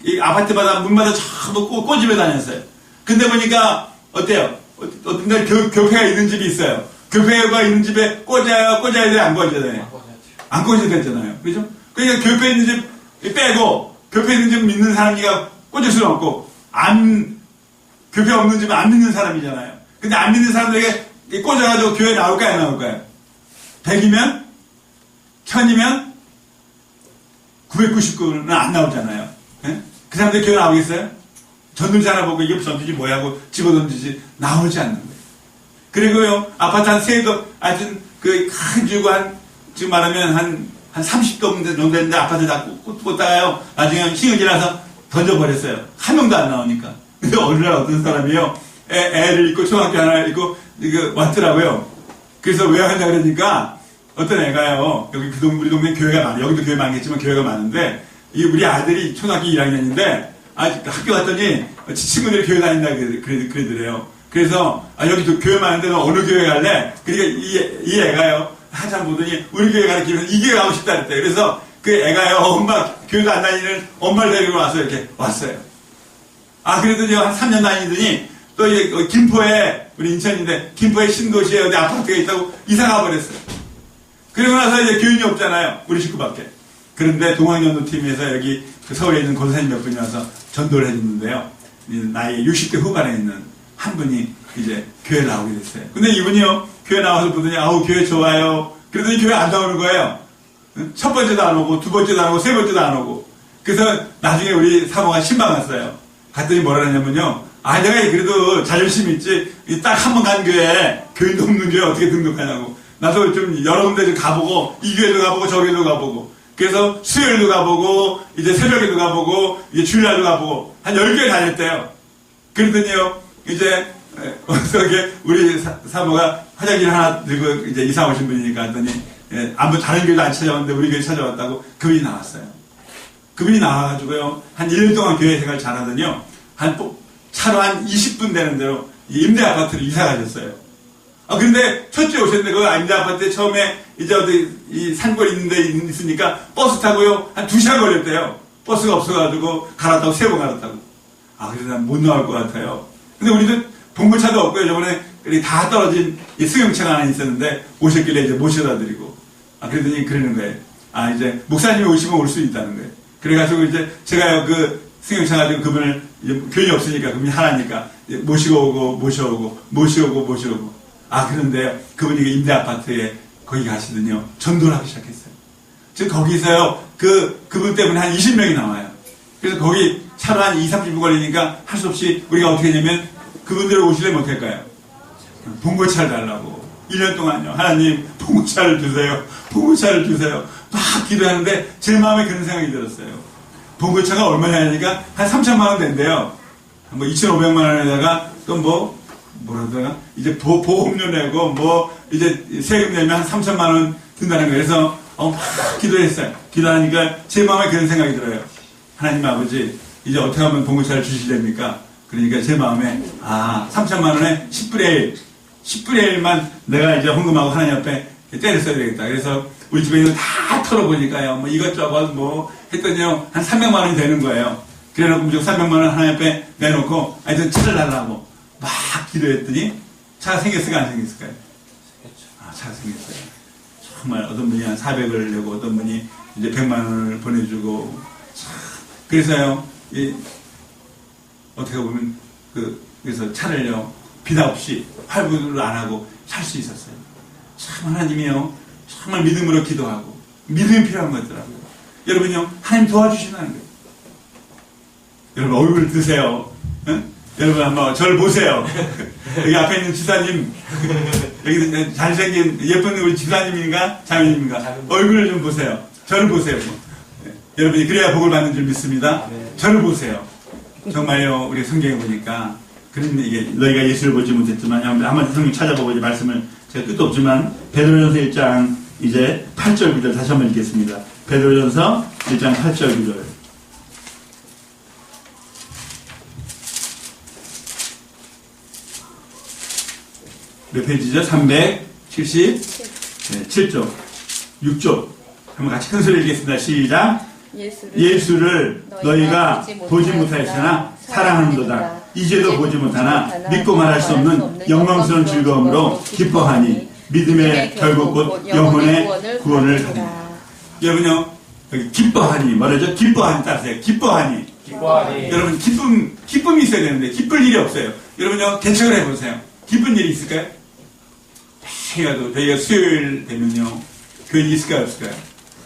이 아파트마다 문마다 전부 꼬집어 다녔어요. 근데 보니까, 어때요? 어떤 날 교회가 있는 집이 있어요. 교회가 있는 집에 꽂아야 돼, 안 꽂아야 돼? 안 꽂아야 되잖아요. 그죠? 그러니까 교회 있는 집 빼고, 교회 있는 집 믿는 사람이가 꽂을 수는 없고, 교회 없는 집은 안 믿는 사람이잖아요. 근데 안 믿는 사람들에게 꽂아가지고 교회 나올까요, 안 나올까요? 100이면? 1000이면? 999는 안 나오잖아요. 예? 그 사람들 교회 나오겠어요? 전도지 하나 보고 이게 전도지 뭐야 하고 집어던지지 나오지 않는 거예요. 그리고요, 아파트 한 세도, 하여튼, 큰 주고 지금 말하면 한 30동 정도 됐는데 아파트 다 꽂다가요, 나중에 시간이 지나서 던져버렸어요. 한 명도 안 나오니까. 근데 어느 날 어떤 사람이요, 애를 입고 초등학교 하나 입고 왔더라고요. 그래서 왜 하냐 그러니까 어떤 애가요, 여기 우리 동네 교회가 많아요. 여기도 교회 많겠지만 교회가 많은데, 우리 아들이 초등학교 1학년인데, 학교 갔더니 친구들이 교회 다닌다 그러더래요. 그래서 여기도 교회 많은데 너 어느 교회 갈래? 그러니까 이 애가요, 한참 보더니 우리 교회 가르치면 이 교회 가고 싶다 그랬대요. 그래서 그 애가요, 엄마 교회도 안 다니는 엄마를 데리고 와서 이렇게 왔어요. 그래더니 한 3년 다니더니 또 김포에, 우리 인천인데 김포에 신도시에 어디 아파트가 있다고 이사 가버렸어요. 그리고 나서 이제 교인이 없잖아요. 우리 식구밖에. 그런데 동학전도팀에서 여기 서울에 있는 권사님 몇 분이 와서 전도를 해줬는데요. 나이 60대 후반에 있는 한 분이 이제 교회에 나오게 됐어요. 근데 이분이요, 교회 나와서 보더니, 교회 좋아요. 그러더니 교회 안 나오는 거예요. 첫 번째도 안 오고, 두 번째도 안 오고, 세 번째도 안 오고. 그래서 나중에 우리 사모가 신방 갔어요. 갔더니 뭐라 하냐면요, 내가 그래도 자존심 있지, 딱 한 번 간 교회에, 교인도 없는 교회에 어떻게 등록하냐고. 나도 좀 여러 군데 좀 가보고, 이 교회도 가보고, 저 교회도 가보고. 그래서 수요일도 가보고, 이제 새벽에도 가보고, 이제 주일날도 가보고, 한 10교회 다녔대요. 그러더니요, 이제, 우리 사모가 화장실 하나 들고 이제 이사 오신 분이니까 하더니, 아무 다른 교회도 안 찾아왔는데 우리 교회 찾아왔다고 그분이 나왔어요. 그분이 나와가지고요, 한 1년 동안 교회 생활 잘하더니요, 차로 한 20분 되는 대로 임대 아파트로 이사 가셨어요. 근데 첫째 오셨는데 그 임대 아파트에 처음에 이제 이 산골 있는 데 있으니까 버스 타고요, 한 2시간 걸렸대요. 버스가 없어가지고 갈았다고, 3번 갈았다고. 그래서 난 못 나올 것 같아요. 근데 우리도 봉고차도 없고요. 저번에 다 떨어진 승용차가 하나 있었는데 오셨길래 이제 모셔다 드리고. 그러더니 그러는 거예요. 이제 목사님이 오시면 올 수 있다는 거예요. 그래가지고 이제 제가 그 승용차 가지고 그분을 교인이 없으니까 그분이 하나니까 모시고 오고 모셔오고. 그런데 그분이 임대 아파트에 거기 가시더니요, 전도를 하기 시작했어요. 즉 거기서요, 그분 때문에 한 20명이 나와요. 그래서 거기 차로 한 2-30분 걸리니까 할 수 없이 우리가 어떻게 했냐면 그분들 오시려면 어떻게 할까요? 봉고차를 달라고. 1년 동안요, 하나님 봉고차를 주세요. 막 기도하는데 제 마음에 그런 생각이 들었어요. 봉고차가 얼마냐 하니까 한 3천만 원 된대요. 2,500만 원에다가 또 뭐라더라? 이제 보험료 내고 이제 세금 내면 한 3천만 원 든다는 거예요. 그래서 막 기도했어요. 기도하니까 제 마음에 그런 생각이 들어요. 하나님 아버지, 이제 어떻게 하면 봉고차를 주시렵니까? 그러니까 제 마음에 3천만 원에 10분의 1만 내가 이제 헌금하고 하나님 앞에 때를 써야 되겠다. 그래서 우리 집에 있는 거 다 털어보니까요, 이것저것 했더니요, 한 300만 원이 되는 거예요. 그래놓고 무조건 300만 원 하나님 앞에 내놓고 하여튼 차를 달라고 막 기도했더니 차가 생겼을까 안 생겼을까요? 차가 생겼어요. 정말 어떤 분이 한 400을 내고 어떤 분이 이제 100만 원을 보내주고. 그래서요, 어떻게 보면 그래서 차를요, 비나 없이 할부를 안 하고 살 수 있었어요. 참 하나님이요, 정말 믿음으로 기도하고 믿음이 필요한 것 같더라고요. 여러분요, 하나님 도와주신다는 거예요. 여러분 얼굴 드세요. 응? 여러분 한번 저를 보세요. 여기 앞에 있는 지사님, 여기 잘생긴 예쁜 우리 지사님인가 자매님인가, 얼굴을 좀 보세요. 저를 보세요. 여러분이 그래야 복을 받는 줄 믿습니다. 저를 보세요. 정말요, 우리 성경에 보니까, 그런 이게, 너희가 예수를 보지 못했지만, 한번 성경 찾아보고 이제 말씀을, 제가 끝도 없지만, 베드로전서 1장, 이제 8절 9절 다시 한번 읽겠습니다. 베드로전서 1장 8절 9절. 몇 페이지죠? 377쪽, 6쪽. 한번 같이 큰 소리 읽겠습니다. 시작. 예수를 너희가 보지 못하였으나 사랑하는도다. 이제도 보지 못하나 믿고 말할 수 없는 영광스러운 즐거움으로 기뻐하니 믿음의 결국 곧 영혼의 구원을 하니. 여러분요, 여기 기뻐하니 뭐라죠? 기뻐하니 따르세요. 기뻐하니. 여러분 기쁨이 있어야 되는데 기쁠 일이 없어요. 여러분요, 개척을 해보세요. 기쁜 일이 있을까요? 해가도 저희가 수요일 되면요, 교회 있을까요, 없을까요?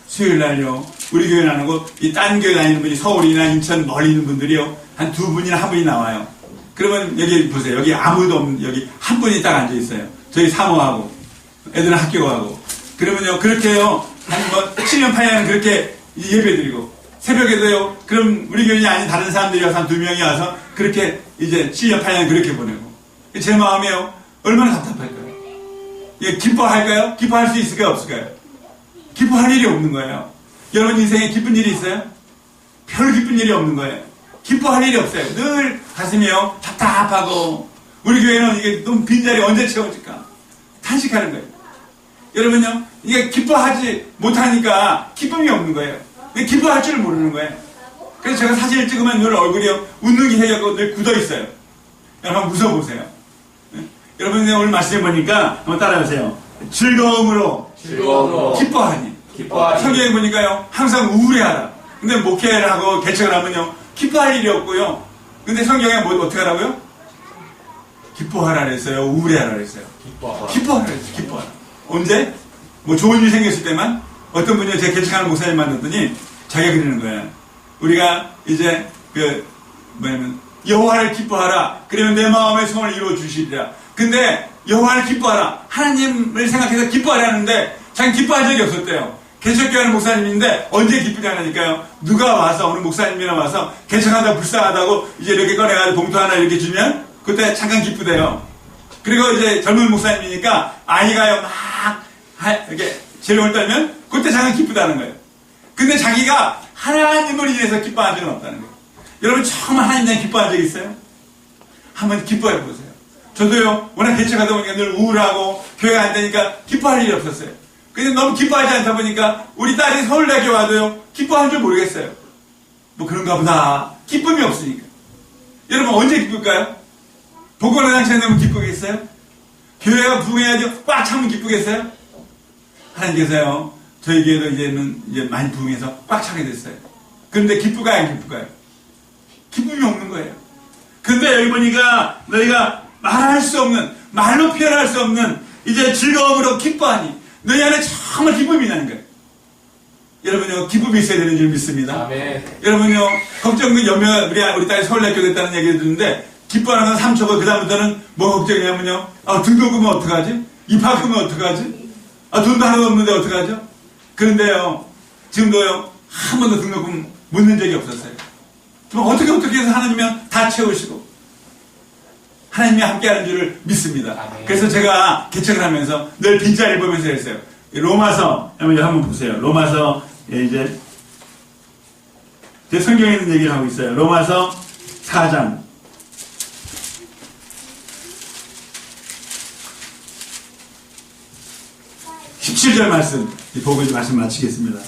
수요일 날요, 우리 교회는 안 하고 이 딴 교회 다니는 분이 서울이나 인천 멀리 있는 분들이요, 한 두 분이나 한 분이 나와요. 그러면 여기 보세요. 여기 아무도 없는, 여기 한 분이 딱 앉아 있어요. 저희 사모하고 애들은 학교 가고. 그러면요, 그렇게요, 한 뭐 7년 8년 그렇게 예배 드리고 새벽에도요, 그럼 우리 교인이 아닌 다른 사람들이 와서 한 2명이 와서 그렇게 이제 7년 8년 그렇게 보내고. 제 마음이요, 얼마나 답답할까요? 이게 기뻐할까요? 기뻐할 수 있을까요? 없을까요? 기뻐할 일이 없는 거예요. 여러분 인생에 기쁜 일이 있어요? 별 기쁜 일이 없는 거예요. 기뻐할 일이 없어요. 늘 가슴이요, 답답하고. 우리 교회는 이게 너무 빈자리 언제 채워질까? 탄식하는 거예요. 여러분요, 이게 기뻐하지 못하니까 기쁨이 없는 거예요. 기뻐할 줄 모르는 거예요. 그래서 제가 사진을 찍으면 늘 얼굴이요, 웃는 게 해갖고 늘 굳어 있어요. 여러분 한번 웃어보세요. 여러분 오늘 말씀해 보니까 한번 따라하세요. 즐거움으로 기뻐하니. 성경에 보니까요, 항상 우울해하라. 근데 목회를 하고 개척을 하면요, 기뻐할 일이 없고요. 근데 성경에 뭐 어떻게 하라고요? 기뻐하라 그랬어요. 우울해하라 그랬어요. 기뻐하라 그랬어요. 기뻐하라. 언제? 뭐 좋은 일 생겼을 때만. 어떤 분이 제가 개척하는 목사님 만났더니 자기가 그러는 거예요. 우리가 이제 여호와를 기뻐하라. 그러면 내 마음의 소원을 이루어 주시리라. 근데 여호와를 기뻐하라. 하나님을 생각해서 기뻐하라는데 자기는 기뻐한 적이 없었대요. 개척교회하는 목사님인데 언제 기쁘냐니까요. 누가 와서 어느 목사님이나 와서 개척하다 불쌍하다고 이제 이렇게 꺼내가지고 봉투 하나 이렇게 주면 그때 잠깐 기쁘대요. 그리고 이제 젊은 목사님이니까 아이가요 막 이렇게 재롱을 떨면 그때 잠깐 기쁘다는 거예요. 근데 자기가 하나님을 인해서 기뻐한 적은 없다는 거예요. 여러분 처음 하나님 대해 기뻐한 적 있어요? 한번 기뻐해 보세요. 저도요, 워낙 개척하다 보니까 늘 우울하고 교회가 안 되니까 기뻐할 일이 없었어요. 근데 너무 기뻐하지 않다 보니까 우리 딸이 서울대학교 와도요, 기뻐한 줄 모르겠어요. 뭐 그런가 보다. 기쁨이 없으니까. 여러분 언제 기쁠까요? 복권회장처럼 너무 기쁘겠어요? 교회가 부흥해야지 꽉 차면 기쁘겠어요? 하나님께서요, 저희 교회도 이제는 이제 많이 부흥해서 꽉 차게 됐어요. 그런데 기쁠까요, 안 기쁠까요? 기쁨이 없는 거예요. 근데 여기 보니까 너희가 말할 수 없는, 말로 표현할 수 없는 이제 즐거움으로 기뻐하니 너희 안에 정말 기쁨이 나는 거예요. 여러분요, 기쁨이 있어야 되는 줄 믿습니다. 아멘. 여러분요, 걱정은 염려, 우리 딸이 서울대학교 됐다는 얘기를 듣는데 기뻐하는 건 3초고 그 다음부터는 뭐 걱정이냐면요, 등록금은 어떡하지? 입학금은 어떡하지? 돈도 하나도 없는데 어떡하죠? 그런데요, 지금도요, 한 번도 등록금 묻는 적이 없었어요. 정말 어떻게 해서 하나님은 다 채우시고 하나님이 함께하는 줄을 믿습니다. 아멘. 그래서 제가 개척을 하면서 늘 빈자리를 보면서 했어요. 로마서 한번 보세요. 로마서 이제 제 성경에 있는 얘기를 하고 있어요. 로마서 4장 17절 말씀 보고 이제 말씀 마치겠습니다.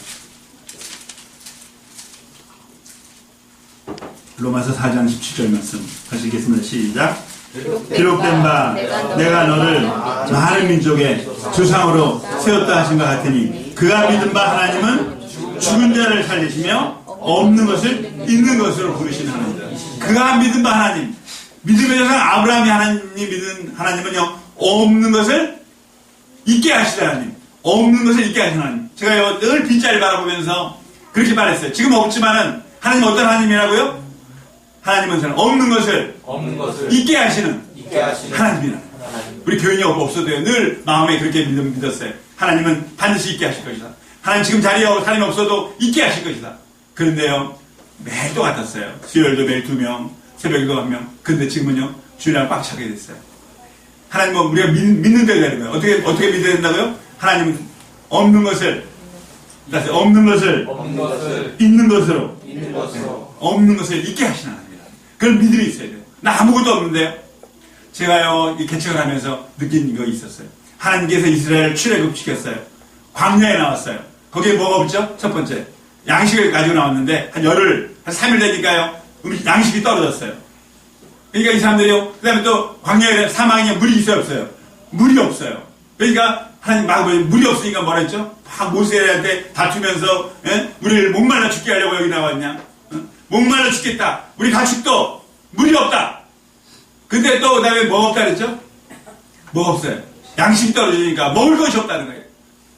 로마서 4장 17절 말씀 다시 읽겠습니다. 시작. 기록된 바 내가 너를 많은 민족의 조상으로 세웠다 하신 것 같으니 그가 믿은 바 하나님은 죽은 자를 살리시며 없는 것을 있는 것으로 부르시는 하나님. 그가 믿은 바 하나님, 믿음의 조상 아브라함이 하나님 믿은 하나님은요, 없는 것을 있게 하시는 하나님, 없는 것을 있게 하시는 하나님. 제가요 늘 빈자리를 바라보면서 그렇게 말했어요. 지금 없지만은 하나님 어떤 하나님이라고요? 하나님은 없는 것을 있게 하시는 하나님이라. 우리 교인이 없어도요, 늘 마음에 그렇게 믿었어요. 하나님은 반드시 있게 하실 것이다. 하나님 지금 자리에 사람이 없어도 있게 하실 것이다. 그런데요, 매일 똑같았어요. 수요일도 매일 2명, 새벽 7명. 근데 지금은요, 주일날 꽉 차게 됐어요. 하나님은 우리가 믿는 대로 되는 거예요. 어떻게 믿어야 된다고요? 하나님은 없는 것을 있는 것으로 없는 것을 있게 하시는 하나님이다. 그런 믿음이 있어야 돼요. 나 아무것도 없는데요. 제가요, 이 개척을 하면서 느낀 거 있었어요. 하나님께서 이스라엘을 출애굽시켰어요. 광야에 나왔어요. 거기에 뭐가 없죠? 첫 번째, 양식을 가지고 나왔는데 한 3일 되니까요, 양식이 떨어졌어요. 그러니까 이 사람들이요, 그 다음에 또 광야에 사막에 물이 있어요, 없어요? 물이 없어요. 그러니까 하나님 막 물이 없으니까 뭐라 했죠? 막 모세한테 다투면서, 우리를 목말라 죽게 하려고 여기 나왔냐? 목말라 죽겠다. 우리 다 죽도 물이 없다. 근데 또 그 다음에 뭐가 없다 그랬죠? 뭐가 없어요? 양식이 떨어지니까 먹을 것이 없다는 거예요.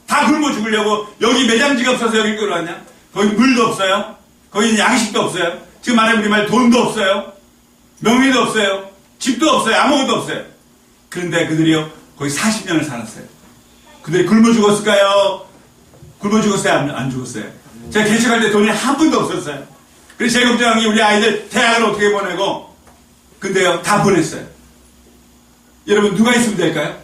다 굶어 죽으려고 여기 매장지가 없어서 여기 끌어왔냐? 거기 물도 없어요. 거기 양식도 없어요. 지금 말하면 우리말 돈도 없어요. 명예도 없어요. 집도 없어요. 아무것도 없어요. 그런데 그들이요, 거의 40년을 살았어요. 그들이 굶어 죽었을까요? 굶어 죽었어요? 안 죽었어요? 제가 개척할 때 돈이 한 푼도 없었어요. 그래서 제 걱정이 우리 아이들 대학을 어떻게 보내고, 근데요, 다 보냈어요. 여러분, 누가 있으면 될까요?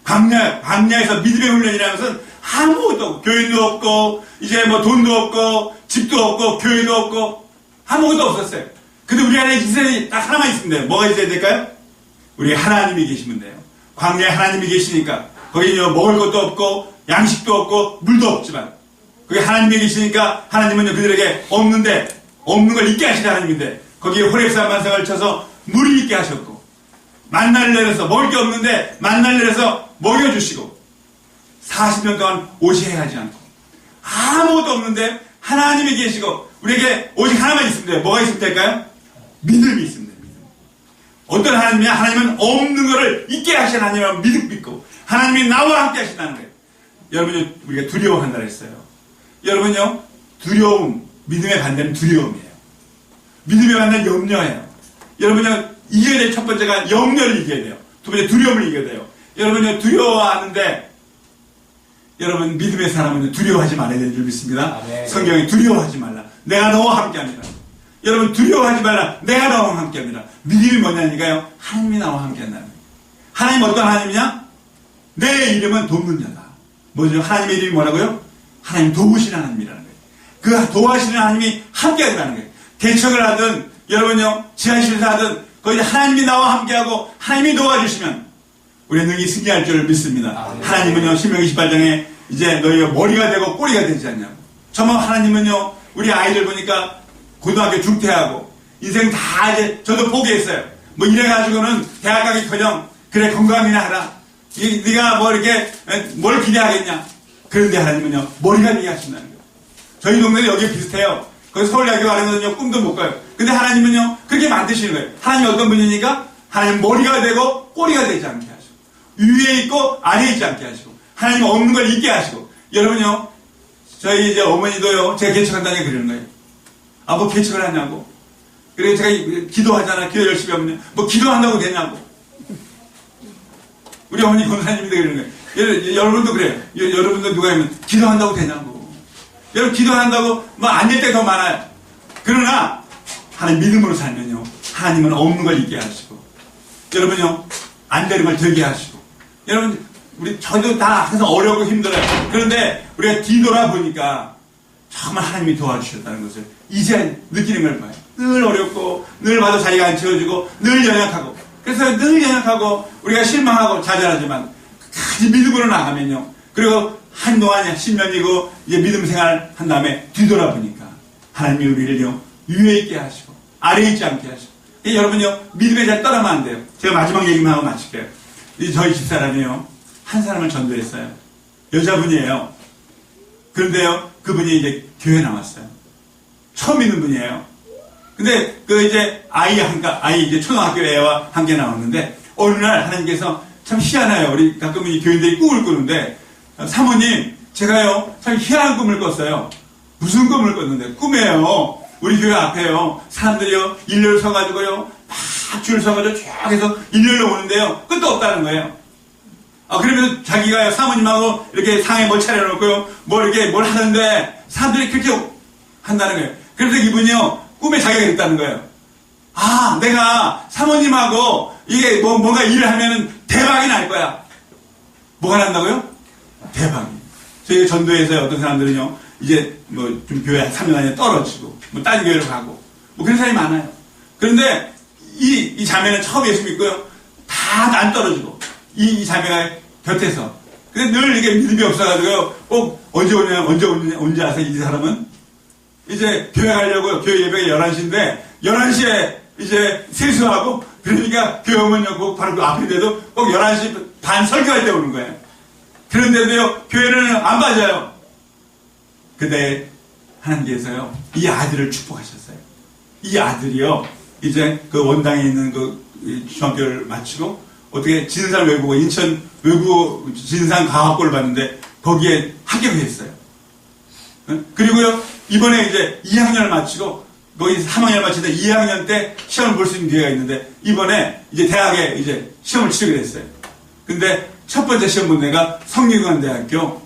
광야에서 믿음의 훈련이라는 것은 아무것도 없고, 교인도 없고, 이제 뭐 돈도 없고, 집도 없고, 교회도 없고, 아무것도 없었어요. 근데 우리 안에 이스라엘이 딱 하나만 있으면 돼요. 뭐가 있어야 될까요? 우리 하나님이 계시면 돼요. 광야에 하나님이 계시니까, 거기는 먹을 것도 없고, 양식도 없고, 물도 없지만, 거기 하나님이 계시니까, 하나님은 그들에게 없는 걸 있게 하시는 하나님인데, 거기에 호렙산 반석을 쳐서 물이 있게 하셨고, 만나를 내려서 먹을 게 없는데 만나를 내려서 먹여주시고 40년 동안 오시해하지 않고 아무것도 없는데 하나님이 계시고 우리에게 오직 하나만 있으면 돼요. 뭐가 있으면 될까요? 믿음이 있으면 돼요. 믿음. 어떤 하나님이냐? 하나님은 없는 것을 있게 하시는 하나님을 믿고 하나님이 나와 함께 하신다는 거예요. 여러분이 우리가 두려워한다 그랬어요. 여러분요, 두려움, 믿음의 반대는 두려움이에요. 믿음의 반대는 염려예요. 여러분요, 이겨야 될 첫 번째가 염려를 이겨야 돼요. 두 번째 두려움을 이겨야 돼요. 여러분요, 두려워하는데 여러분 믿음의 사람은 두려워하지 말아야 되는 줄 믿습니다. 아멘. 성경에 두려워하지 말라. 내가 너와 함께합니다. 여러분 두려워하지 말라. 내가 너와 함께합니다. 믿음이 뭐냐니까요? 하나님이 나와 함께한다는 거예요. 하나님 어떤 하나님이냐? 내 이름은 돕는 자다. 뭐죠? 하나님의 이름이 뭐라고요? 하나님 도우시는 하나님이라는 거예요. 그 도와주시는 하나님이 함께한다는 거예요. 개척을 하든 여러분요, 지하실에서 하든 거기 하나님이 나와 함께하고 하나님이 도와주시면 우리는 능히 승리할 줄 믿습니다. 하나님은요, 신명기 18장에 이제 너희가 머리가 되고 꼬리가 되지 않냐고. 정말 하나님은요, 우리 아이들 보니까 고등학교 중퇴하고 인생 다 이제 저도 포기했어요. 뭐 이래가지고는 대학 가기커녕 그래 건강이나 하라. 네가 뭐 이렇게 뭘 기대하겠냐. 그런데 하나님은요, 머리가 되게 하신다는 거예요. 저희 동네도 여기 비슷해요. 거기 서울대학교 가려면요, 꿈도 못 가요. 근데 하나님은요, 그렇게 만드시는 거예요. 하나님이 어떤 분이니까? 하나님 머리가 되고 꼬리가 되지 않게 하시고, 위에 있고 아래에 있지 않게 하시고, 하나님 없는 걸 있게 하시고. 여러분요, 저희 이제 어머니도요, 제가 개척한다니까 그러는 거예요. 아, 뭐 개척을 하냐고. 그래서 제가 기도하잖아. 기도 열심히 하면, 뭐 기도한다고 되냐고. 우리 어머니 권사님인데 그러는 거예요. 여러분도 그래요. 여러분도 누가 하면 기도한다고 되냐고. 여러분 기도한다고 뭐 안 될 때 더 많아요. 그러나 하나님 믿음으로 살면요, 하나님은 없는 걸 있게 하시고, 여러분요, 안 되는 걸 되게 하시고. 여러분, 저도 다 항상 어렵고 힘들어요. 그런데 우리가 뒤돌아보니까 정말 하나님이 도와주셨다는 것을 이제 느끼는 걸 봐요. 늘 어렵고 늘 봐도 자기가 안 채워주고 늘 연약하고, 그래서 늘 연약하고 우리가 실망하고 좌절하지만 끝까지 믿음으로 나가면요, 그리고 한동안 10년이고 이제 믿음 생활 한 다음에 뒤돌아보니까 하나님이 우리를요, 위에 있게 하시고 아래에 있지 않게 하시고. 여러분요, 믿음에 잘 떠나면 안 돼요. 제가 마지막 얘기만 하고 마칠게요. 저희 집사람이요, 한 사람을 전도했어요. 여자분이에요. 그런데요, 그분이 이제 교회 나왔어요. 처음 믿는 분이에요. 근데 이제 아이 이제 초등학교 애와 함께 나왔는데 어느 날 하나님께서 참 희한해요. 우리 가끔 이 교인들이 꿈을 꾸는데, 사모님, 제가요, 참 희한한 꿈을 꿨어요. 무슨 꿈을 꿨는데, 꿈에요, 우리 교회 앞에요, 사람들이요, 일렬 서가지고요, 막 줄 서가지고 쭉 해서 일렬로 오는데요, 끝도 없다는 거예요. 그러면서 자기가 사모님하고 이렇게 상에 뭘 차려놓고요, 뭘 하는데, 사람들이 그렇게 한다는 거예요. 그래서 이분이요, 꿈에 자기가 있다는 거예요. 아, 내가 사모님하고 이게 뭔가 일을 하면은 대박이 날 거야. 뭐가 난다고요? 대박이. 저희 전도에서 어떤 사람들은요, 이제 뭐 좀 교회 3년 안에 떨어지고, 뭐 딴 교회로 가고, 뭐 그런 사람이 많아요. 그런데 이 자매는 처음 예수 믿고요, 다 안 떨어지고, 이 자매가 곁에서. 근데 늘 이게 믿음이 없어가지고요, 꼭 언제 아세요? 이 사람은? 이제 교회 가려고, 교회 예배가 11시인데, 11시에 이제 세수하고, 그러니까 교회 오면요, 꼭 바로 그 앞인데도 꼭 11시 반 설교할 때 오는 거예요. 그런데도요, 교회는 안 빠져요. 근데 하나님께서요, 이 아들을 축복하셨어요. 이 아들이요, 이제 그 원당에 있는 그 중학교를 마치고, 어떻게 진산 외국어, 인천 외국어 진산 과학고를 봤는데, 거기에 합격했어요. 그리고요, 이번에 이제 2학년을 마치고, 거기 3학년을 마치는데 2학년 때 시험을 볼 수 있는 기회가 있는데, 이번에 이제 대학에 이제 시험을 치르게 됐어요. 근데 첫 번째 시험 본 데가 성균관대학교,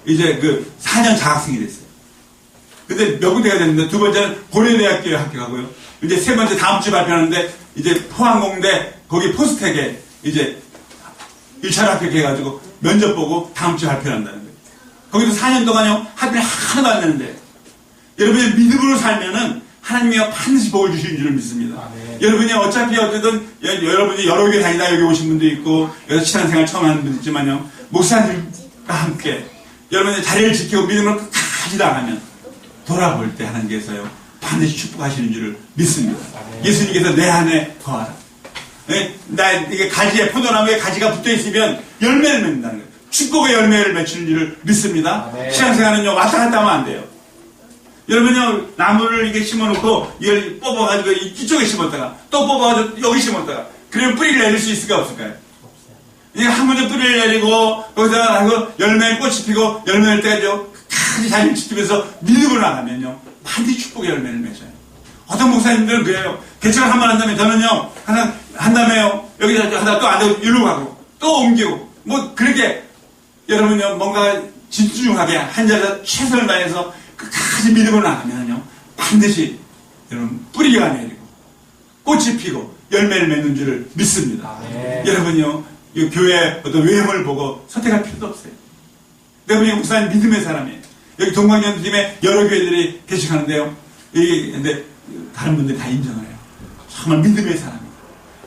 이제 그 4년 장학생이 됐어요. 근데 몇 군데가 됐는데, 두 번째는 고려대학교에 합격하고요. 이제 세 번째 다음 주 발표하는데, 이제 포항공대, 거기 포스텍에 이제 1차로 합격해가지고 면접 보고 다음 주에 발표한다는 거예요. 거기도 4년 동안요, 학비를 하나도 안 내는데, 여러분이 믿음으로 살면은 하나님이 반드시 복을 주시는 줄을 믿습니다. 여러분이 어차피 어쨌든 여러분이 여러 교회 다니다 여기 오신 분도 있고, 여기서 신앙생활 처음 하는 분도 있지만요, 목사님과 함께 여러분의 자리를 지키고 믿음으로 끝까지 나가면 돌아볼 때 하나님께서요, 반드시 축복하시는 줄을 믿습니다. 예수님께서 내 안에 거하라. 이게 가지에, 포도나무에 가지가 붙어 있으면 열매를 맺는다는 거예요. 축복의 열매를 맺히는 줄을 믿습니다. 신앙생활은요, 왔다 갔다 하면 안 돼요. 여러분요, 나무를 이게 심어놓고, 이걸 뽑아가지고 이쪽에 심었다가, 또 뽑아가지고 여기 심었다가, 그러면 뿌리를 내릴 수 있을까, 없을까요? 이게 한 번에 뿌리를 내리고, 거기다가 열매, 꽃이 피고, 열매 낼 때까지요, 끝까지 자리를 지키면서 믿음으로 나가면요, 반드시 축복의 열매를 맺어요. 어떤 목사님들은 그래요. 개척을 한 번 한다면, 저는요, 하나, 한다음에요, 여기다 하다 또 안 되고, 일로 가고, 또 옮기고, 뭐, 그렇게, 여러분요, 뭔가 집중하게 한 자리에서 최선을 다해서 끝까지 믿음으로 나가면요, 반드시, 여러분, 뿌리가 내리고, 꽃이 피고, 열매를 맺는 줄을 믿습니다. 여러분요, 이 교회 어떤 외형을 보고 선택할 필요도 없어요. 내가 보니까 목사님 믿음의 사람이에요. 여기 동방연팀에 여러 교회들이 개척하는데요. 근데 다른 분들이 다 인정을 해요. 정말 믿음의 사람이에요.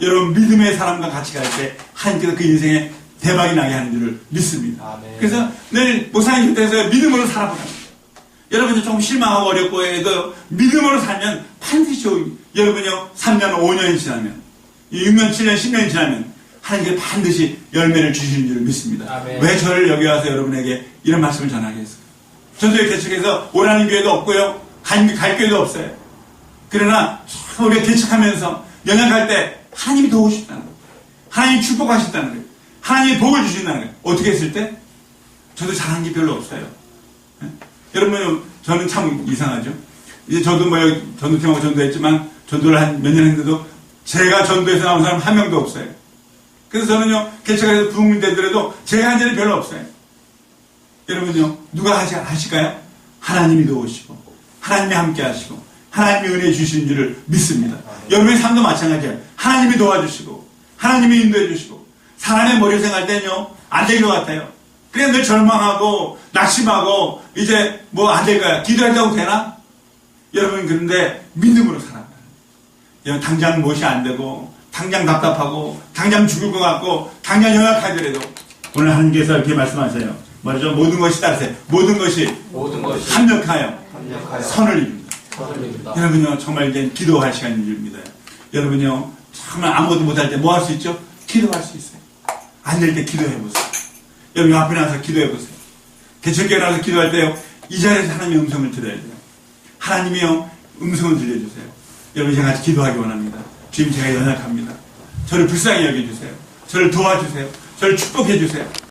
여러분, 믿음의 사람과 같이 갈 때 하나님께서 그 인생에 대박이 나게 하는 줄을 믿습니다. 그래서 늘 목사님 곁에서 믿음으로 살아보라. 여러분이 조금 실망하고 어렵고 해도 믿음으로 살면 반드시 좋은, 여러분요, 3년, 5년이 지나면, 6년, 7년, 10년이 지나면 하나님께 반드시 열매를 주시는 줄을 믿습니다. 왜 저를 여기 와서 여러분에게 이런 말씀을 전하겠어요? 전도회 개척해서 오라는 교회도 없고요, 갈 교회도 없어요. 그러나 우리가 개척하면서 연약할 때 하나님이 도우신다는 거예요. 하나님이 축복하신다는 거예요. 하나님이 복을 주신다는 거예요. 어떻게 했을 때? 저도 잘한 게 별로 없어요. 네? 여러분, 저는 참 이상하죠. 이제 저도 뭐 전도팀하고 전도했지만, 전도를 한 몇 년 했는데도 제가 전도에서 나온 사람 한 명도 없어요. 그래서 저는요, 개척해서 부흥 되더라도 제가 한 일이 별로 없어요. 여러분요, 누가 하실까요? 하나님이 도우시고, 하나님이 함께 하시고, 하나님이 은혜 주시는 줄을 믿습니다. 여러분의 삶도 마찬가지예요. 하나님이 도와주시고, 하나님이 인도해 주시고, 사람의 머리를 생각할 때는요, 안 될 것 같아요. 그냥 늘 절망하고, 낙심하고, 이제 뭐 안 될 거야. 기도한다고 되나? 여러분, 그런데 믿음으로 살아가요. 당장 무엇이 안 되고, 당장 답답하고, 당장 죽을 것 같고, 당장 연약하더라도, 오늘 하나님께서 이렇게 말씀하세요. 말이죠. 모든 것이 따르세요. 모든 것이 합력하여 선을 이룹니다. 여러분요, 정말 이제 기도할 시간인 줄 믿어요. 여러분요, 정말 아무것도 못할 때 뭐 할 수 있죠? 기도할 수 있어요. 안 될 때 기도해보세요. 여러분 앞에 나가서 기도해보세요. 개척교회 나가서 기도할 때요, 이 자리에서 하나님의 음성을 들어야 돼요. 하나님이요, 음성을 들려주세요. 여러분, 제가 같이 기도하기 원합니다. 주님, 제가 연약합니다. 저를 불쌍히 여겨주세요. 저를 도와주세요. 저를 축복해주세요.